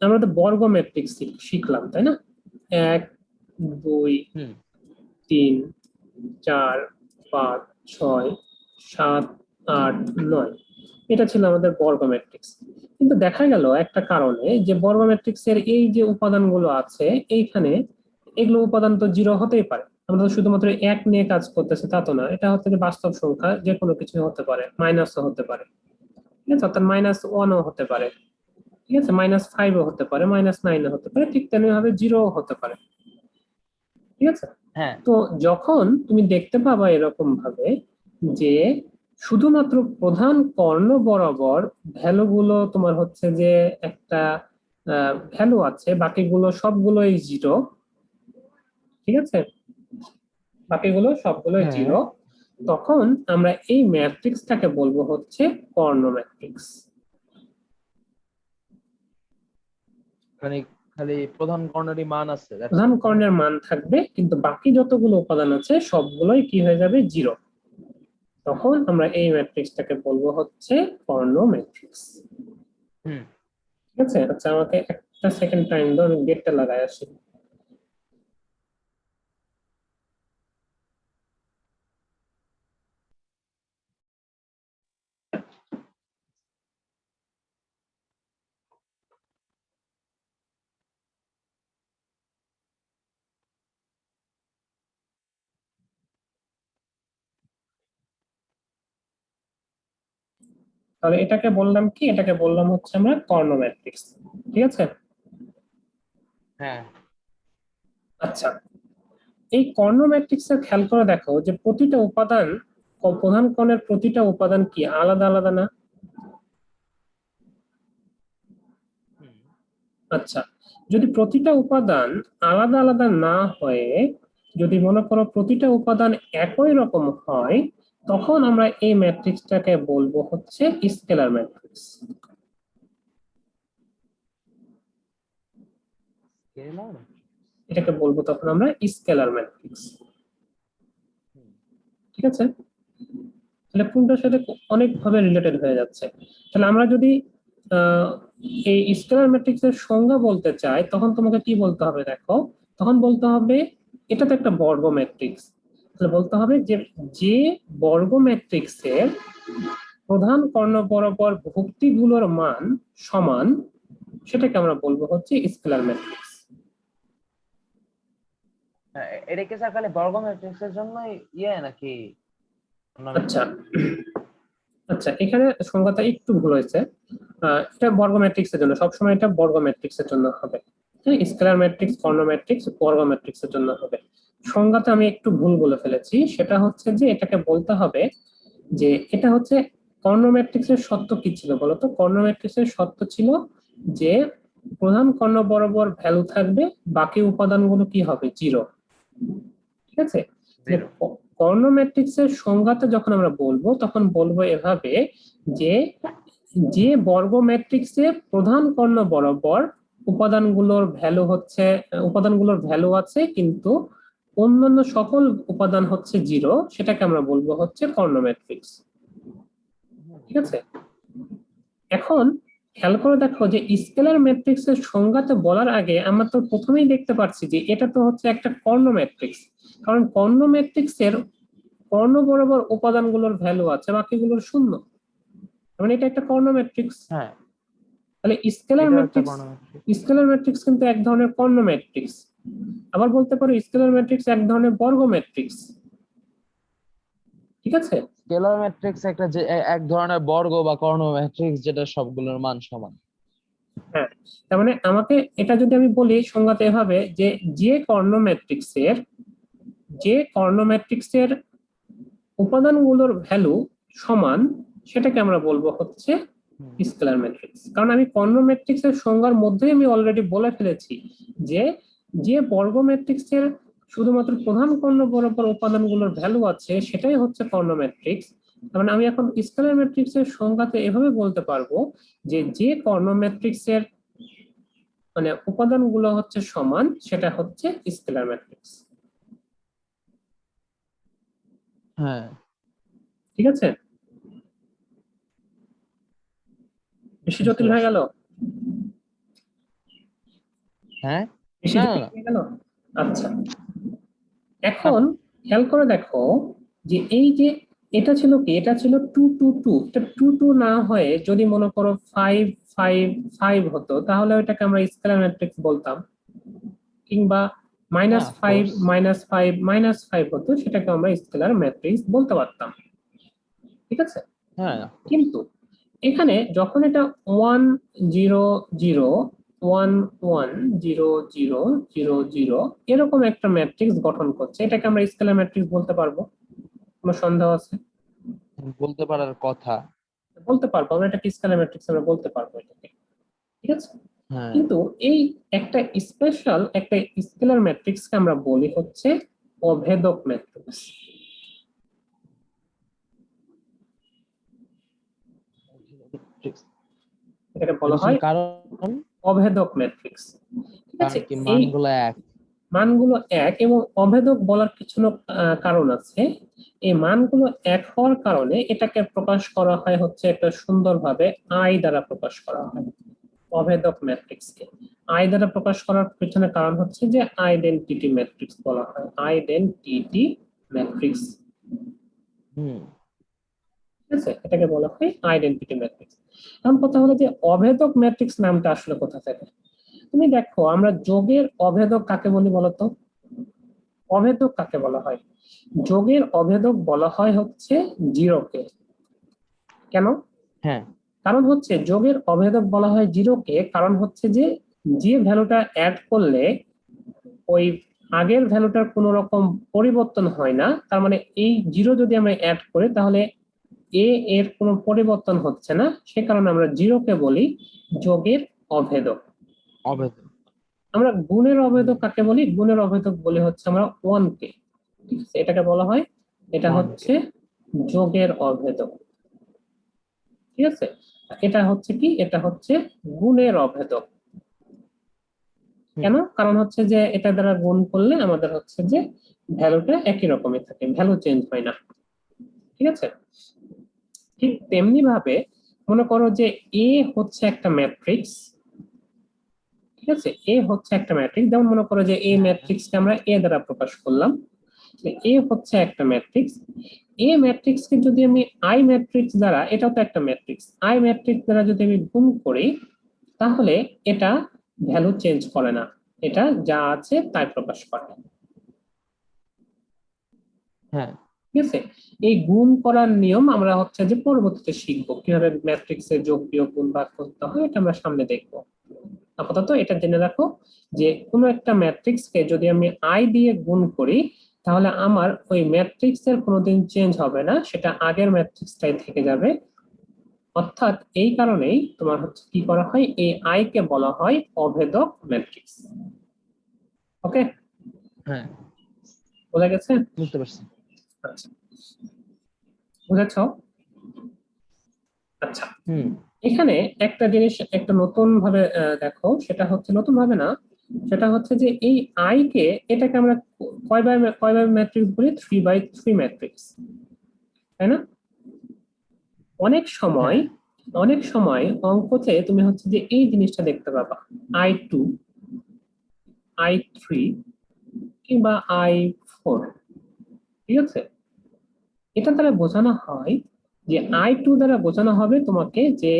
আমরা তো বর্গ ম্যাট্রিক্স শিখলাম, তাই না? 1 2 হুম। 3 4 5 6 7 8 9, এটা ছিল আমাদের বর্গ ম্যাট্রিক্স। কিন্তু দেখা গেল একটা কারণে যে বর্গ ম্যাট্রিক্সের এই যে উপাদানগুলো আছে এইখানে, এগুলো উপাদান তো জিরো হতেই পারে, আমরা তো শুধুমাত্র এক নিয়ে কাজ করতেছি তা তো না, এটা হচ্ছে যে বাস্তব সংখ্যা, যে কোনো কিছু হতে পারে, মাইনাসও হতে পারে। ঠিক আছে, অর্থাৎ -1ও হতে পারে, ঠিক আছে, -5ও হতে পারে, -9ও হতে পারে, ঠিক তেমনি ভাবে জিরোও হতে পারে। ঠিক আছে, হ্যাঁ, তো যখন তুমি দেখতে পাবা এরকম ভাবে যে শুধুমাত্র প্রধান কর্ণ বরাবর ভ্যালুগুলো তোমার হচ্ছে যে একটা ভ্যালু আছে, বাকিগুলো সবগুলোই জিরো। ঠিক আছে, বাকিগুলো সবগুলোই হ্যাঁ, জিরো, তখন আমরা এই ম্যাট্রিক্সটাকে বলবো হচ্ছে কর্ণ ম্যাট্রিক্স। খালি খালি প্রধান কর্ণেরই মান আছে, দ্যাটস প্রধান অল, তাই না? কর্ণের মান থাকবে কিন্তু বাকি যতগুলো উপাদান আছে সবগুলোই কি হয়ে যাবে, জিরো। তখন আমরা এই ম্যাট্রিক্সটাকে বলবো হচ্ছে কর্ণ ম্যাট্রিক্স। হুম। ঠিক আছে, আচ্ছা আমাকে একটা সেকেন্ড টাইম দাও, আমি গেটটা লাগাই আসি। তাহলে এটাকে বললাম কি, এটাকে বললাম হচ্ছে আমরা কর্ণ ম্যাট্রিক্স। ঠিক আছে, হ্যাঁ, আচ্ছা এই কর্ণ ম্যাট্রিক্স এর খেয়াল করে দেখো যে প্রতিটা উপাদান, প্রধান কর্ণের প্রতিটা উপাদান কি আলাদা আলাদা না? হুম। আচ্ছা, যদি প্রতিটা উপাদান আলাদা আলাদা না হয়ে যদি মনে করো প্রতিটা উপাদান একই রকম হয়, তখন আমরা এই ম্যাট্রিক্সটাকে বলবো হচ্ছে স্কেলার ম্যাট্রিক্স। স্কেলার। এটাকে বলবো তখন আমরা স্কেলার ম্যাট্রিক্স। হুম। ঠিক আছে, তাহলে কোনটার সাথে অনেক ভাবে রিলেটেড হয়ে যাচ্ছে। তাহলে আমরা যদি আহ, এই স্কেলার ম্যাট্রিক্স এর সংজ্ঞা বলতে চাই, তখন তোমাকে কি বলতে হবে দেখো, তখন বলতে হবে এটা তো একটা বর্গ ম্যাট্রিক্স, তাহলে বলতে হবে যে যে বর্গ ম্যাট্রিক্সের প্রধান কর্ণ বরাবর ভুক্তিগুলোর মান সমান, সেটাকে আমরা বলবো হচ্ছে স্কেলার ম্যাট্রিক্স। হ্যাঁ, এটা কি স্যার খালি বর্গ ম্যাট্রিক্সের জন্য ইয়ে নাকি অন্য আচ্ছা, ম্যাট্রিক্স? আচ্ছা এখানে সংজ্ঞাটা একটু ভুল হয়েছে, এটা বর্গ ম্যাট্রিক্সের জন্য, সবসময় এটা বর্গ ম্যাট্রিক্সের জন্য হবে। স্কেলার ম্যাট্রিক্স কর্ণ ম্যাট্রিক্স বর্গ ম্যাট্রিক্সের জন্য হবে। সংজ্ঞাতে আমি একটু ভুল বলে ফেলেছি, সেটা হচ্ছে যে এটাকে বলতে হবে যে এটা হচ্ছে কর্ণ ম্যাট্রিক্সের শর্ত কি ছিল বলতো? কর্ণ ম্যাট্রিক্সের শর্ত ছিল যে প্রধান কর্ণ বরাবর ভ্যালু থাকবে, বাকি উপাদানগুলো কি হবে? জিরো। ঠিক আছে? যে জিরো। কর্ণ ম্যাট্রিক্সের সংজ্ঞাতে যখন আমরা বলবো তখন বলবো এভাবে যে যে বর্গ ম্যাট্রিক্সে প্রধান কর্ণ বরাবর উপাদানগুলোর ভ্যালু আছে কিন্তু অন্যান্য সকল উপাদান হচ্ছে জিরো, সেটাকে আমরা বলবো হচ্ছে কর্ণ ম্যাট্রিক্স। ঠিক আছে? এখন খেয়াল করে দেখো যে স্কেলার ম্যাট্রিক্সের সংজ্ঞাতে বলার আগে আমরা তো প্রথমেই দেখতে পাচ্ছি যে এটা তো হচ্ছে একটা কর্ণ ম্যাট্রিক্স, কারণ কর্ণ ম্যাট্রিক্সের কর্ণ বরাবর উপাদানগুলোর ভ্যালু আছে, বাকিগুলোর শূন্য, মানে এটা একটা কর্ণ ম্যাট্রিক্স। হ্যাঁ, তাহলে স্কেলার এটাও একটা ম্যাট্রিক্স, কর্ণ ম্যাট্রিক্স। স্কেলার ম্যাট্রিক্স কিন্তু এক ধরনের কর্ণ ম্যাট্রিক্স। আবার বলতে পারো স্কেলার ম্যাট্রিক্স এক ধরনের বর্গ ম্যাট্রিক্স। ঠিক আছে? স্কেলার ম্যাট্রিক্স একটা যে এক ধরনের বর্গ বা কর্ণ ম্যাট্রিক্স যেটা সবগুলোর মান সমান। হ্যাঁ, তার মানে আমাকে এটা যদি আমি বলি সংজ্ঞাতে এভাবে যে যে কর্ণ ম্যাট্রিক্সের উপাদানগুলোর ভ্যালু সমান, সেটাকে আমরা বলবো হচ্ছে স্কেলার ম্যাট্রিক্স। কারণ আমি কর্ণ ম্যাট্রিক্সের সংজ্ঞার মধ্যেই আমি অলরেডি বলে ফেলেছি যে যে বর্গ ম্যাট্রিক্সের শুধুমাত্র প্রধান কর্ণ বরাবর উপাদানগুলোর ভ্যালু আছে সেটাই হচ্ছে কর্ণ ম্যাট্রিক্স। তার মানে আমি এখন স্কেলার ম্যাট্রিক্সের সংজ্ঞাতে এভাবে বলতে পারবো যে যে কর্ণ ম্যাট্রিক্সের মানে উপাদানগুলো হচ্ছে সমান সেটা হচ্ছে স্কেলার ম্যাট্রিক্স। হ্যাঁ, ঠিক আছে? বেশি বুঝতে জটিল হয়ে পারছি। গেল? হ্যাঁ, বেশি না না জটিল না হয়ে গেল? আচ্ছা, না। এখন খেয়াল করে দেখো যে এই যে এটা ছিল কি, এটা ছিল 2 2 2, এটা 2 2 না হয়ে যদি মনে করো 5 5 5 হতো তাহলে ওইটাকে আমরা স্কেলার ম্যাট্রিক্স বলতাম, কিংবা হ্যাঁ, অফ -5 কোর্স। -5 হতো, সেটাকে আমরা স্কেলার ম্যাট্রিক্স বলতে পারতাম। ঠিক আছে? হ্যাঁ, কিন্তু এখানে যখন এটা 1 0 0 1 1 0 0 0 0 এরকম একটা ম্যাট্রিক্স গঠন করছে, এটাকে আমরা স্কেলার ম্যাট্রিক্স বলতে পারবো? কোনো সন্দেহ আছে? বলতে পারার কথা। বলতে পারবো, আমরা এটাকে স্কেলার ম্যাট্রিক্স আমরা বলতে পারবো এটাকে। ঠিক আছে? হ্যাঁ, কিন্তু এই একটা স্পেশাল একটা স্কেলার ম্যাট্রিক্সকে আমরা বলি হচ্ছে অভেদক ম্যাট্রিক্স। এটাকে এর বলা পিছনে হয় কারণ। অভেদক ম্যাট্রিক্স। ঠিক কারণ আছে? কি এই মানগুলো এক। মানগুলো এক এবং অভেদক বলার কিছু কারণ আছে। এই মানগুলো এক হওয়ার কারণে এটাকে প্রকাশ করা হয় হচ্ছে একটা সুন্দরভাবে আই দ্বারা প্রকাশ করা হয় অভেদক ম্যাট্রিক্সকে। আই দ্বারা প্রকাশ করার পেছনে কারণ হচ্ছে যে আইডেন্টিটি ম্যাট্রিক্স বলা হয়, আইডেন্টিটি ম্যাট্রিক্স। হুম। ঠিক আছে? এটাকে বলা হয় আইডেন্টিটি ম্যাট্রিক্স। এখন কথা হলো যে অভেদক ম্যাট্রিক্স নামটা আসলে কোথা থেকে? তুমি দেখো আমরা যোগের অভেদক কাকে বলি বলতো? অভেদক কাকে বলা হয়? যোগের অভেদক বলা হয় হচ্ছে জিরোকে। কেন? হ্যাঁ, কারণ হচ্ছে যোগের অভেদক বলা হয় জিরোকে, কারণ হচ্ছে যে যে ভ্যালুটা অ্যাড করলে ওই আগের ভ্যালুটার কোনো রকম পরিবর্তন হয় না, তার মানে এই জিরো যদি আমরা অ্যাড করি তাহলে এ এর কোনো পরিবর্তন হচ্ছে না, সে কারণে আমরা জিরোকে বলি যোগের অভেদক। অভেদ। আমরা গুণের হুম। অভেদক কাকে বলি? গুণের অভেদক বলি হচ্ছে আমরা ওয়ানকে। ঠিক আছে? এটাকে বলা হয়, এটা ওয়ানকে। হচ্ছে যোগের অভেদক। ঠিক আছে? এটা হচ্ছে কি, এটা হচ্ছে গুণের অভেদক। হুম। কেন? কারণ হচ্ছে যে এটা দ্বারা গুণ করলে আমাদের হচ্ছে যে ভ্যালুটা একই রকমই থাকে, ভ্যালু চেঞ্জ হয় না। ঠিক আছে? ঠিক তেমনি ভাবে মনে করো যে এ হচ্ছে একটা ম্যাট্রিক্স। ঠিক আছে? এ হচ্ছে একটা ম্যাট্রিক্স, যেমন মনে করো যে এই হ্যাঁ, ম্যাট্রিক্সকে আমরা এ দ্বারা প্রকাশ করলাম। এ হচ্ছে একটা ম্যাট্রিক্স। এ ম্যাট্রিক্সকে যদি আমি আই ম্যাট্রিক্স দ্বারা, এটাও তো একটা ম্যাট্রিক্স, আই ম্যাট্রিক্স দ্বারা যদি আমি গুণ করি তাহলে এটা ভ্যালু চেঞ্জ করে না, এটা যা আছে তাই প্রকাশ করে। হ্যাঁ। ঠিক আছে? এই গুণ করার নিয়ম আমরা হচ্ছে যে পরবর্তীতে শিখবো, কিভাবে ম্যাট্রিক্সের যোগ বিয়োগ গুণ ভাগ করতে হয়, এটা আমরা সামনে দেখবো। আপাতত এটা জেনে রাখো যে কোনো একটা ম্যাট্রিক্সকে যদি আমি আই দিয়ে গুণ করি তাহলে আমার ওই ম্যাট্রিক্স এর কোনোদিন চেঞ্জ হবে না, সেটা আগের ম্যাট্রিক্সটাই থেকে যাবে। অর্থাৎ এই কারণেই তোমার হচ্ছে কি করা হয়, এই আই কে বলা হয় অভেদক ম্যাট্রিক্স। ওকে, হ্যাঁ, বোঝা গেছে? বুঝতে পারছি। আচ্ছা, বুঝেছো? আচ্ছা, হুম। এখানে একটা জিনিস একটা নতুন ভাবে দেখো, সেটা হচ্ছে নতুন ভাবে না, সেটা হচ্ছে যে এই আই কে এটাকে আমরা কয়বার ম্যাট্রিক্স বলি, 3x3 ম্যাট্রিক্স, তাই না? অনেক সময় হ্যাঁ। অনেক সময় অঙ্কতে তুমি হচ্ছে যে এই জিনিসটা দেখতে পাবা, I2, I3 কিংবা I4, ঠিক আছে? এটা দ্বারা বোঝানো হয় যে I2 দ্বারা বোঝানো হবে তোমাকে যে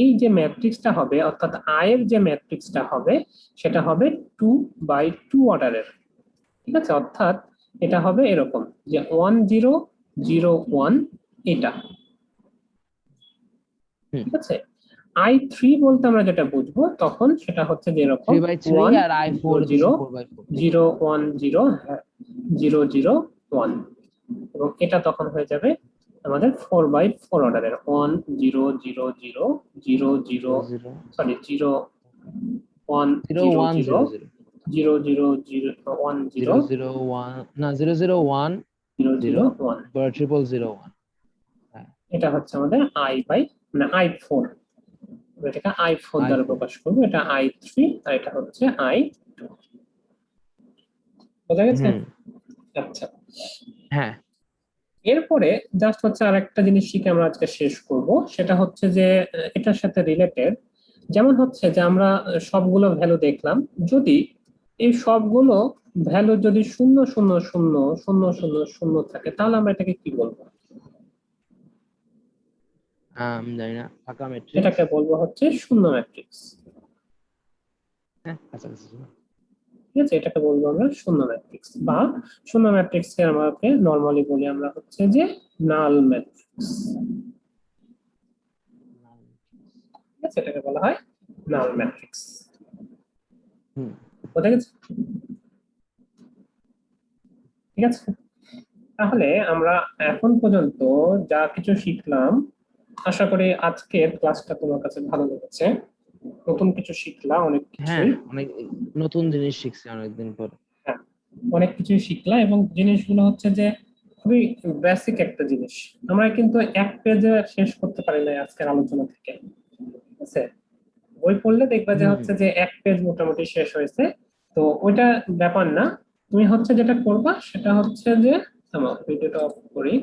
এই যে ম্যাট্রিক্সটা হবে, অর্থাৎ আই এর যে ম্যাট্রিক্সটা হবে সেটা হবে 2x2 অর্ডারের, ঠিক আছে? অর্থাৎ এটা হবে এরকম যে 1 0 0 1, এটা, হুম। ঠিক আছে? I3 বলতে আমরা যেটা বুঝবো তখন সেটা হচ্ছে যে এরকম 3/3 1 আর I4 0 হচ্ছে 0 4/4। 0 1 0, 0 0 1, এবং এটা তখন হয়ে যাবে আমাদের 4x4 অর্ডারের 1 0 0 0 0 0, 0 সরি 0 1 0 0 1 0 0 0 0 0 0 1 0 0 0 1, না 0 0 1 0 0 0 1, ট্রিপল 0 1। হ্যাঁ, এটা হচ্ছে আমাদের মানে I4, এটাকে I4 দ্বারা I4। প্রকাশ করবো, এটা I3 আর এটা হচ্ছে I2, বোঝা গেছে? হুম। আচ্ছা, হ্যাঁ। এরপরে জাস্ট হচ্ছে আরেকটা জিনিস শিখে আমরা আজকে শেষ করব, সেটা হচ্ছে যে এটার সাথে রিলেটেড, যেমন হচ্ছে যে আমরা সবগুলো ভ্যালু দেখলাম, যদি এই সবগুলো ভ্যালু যদি 0 0 0 0 0 0 থাকে তাহলে আমরা এটাকে কি বলবো? জানি না, ফাঁকা ম্যাট্রিক্স। এটাকে বলবো হচ্ছে শূন্য ম্যাট্রিক্স, হ্যাঁ, কাছাকাছি ছিল। ঠিক আছে? এটাকে বলবো আমরা শূন্য ম্যাট্রিক্স, বা শূন্য ম্যাট্রিক্স কে আমাকে নরমালি বলি আমরা হচ্ছে যে নাল ম্যাট্রিক্স, ঠিক আছে? এটাকে বলা হয় নাল ম্যাট্রিক্স, হুম। বোঝা গেছে? ঠিক আছে, তাহলে আমরা এখন পর্যন্ত যা কিছু শিখলাম, আশা করি আজকের ক্লাসটা তোমার কাছে ভালো লেগেছে, নতুন কিছু শিখলা, অনেক হ্যাঁ, কিছুই। অনেক নতুন জিনিস শিখছি অনেকদিন পর। হ্যাঁ, অনেক কিছুই শিখলা, এবং জিনিসগুলো হচ্ছে যে খুবই বেসিক একটা জিনিস, আমরা কিন্তু এক পেজে শেষ করতে পারি না আজকের আলোচনা থেকে, ঠিক আছে? বই পড়লে দেখবা যে হুম। হচ্ছে যে এক পেজ মোটামুটি শেষ হয়েছে, তো ওইটা ব্যাপার না। তুমি হচ্ছে যেটা করবা সেটা হচ্ছে যে, ভিডিওটা অফ করি।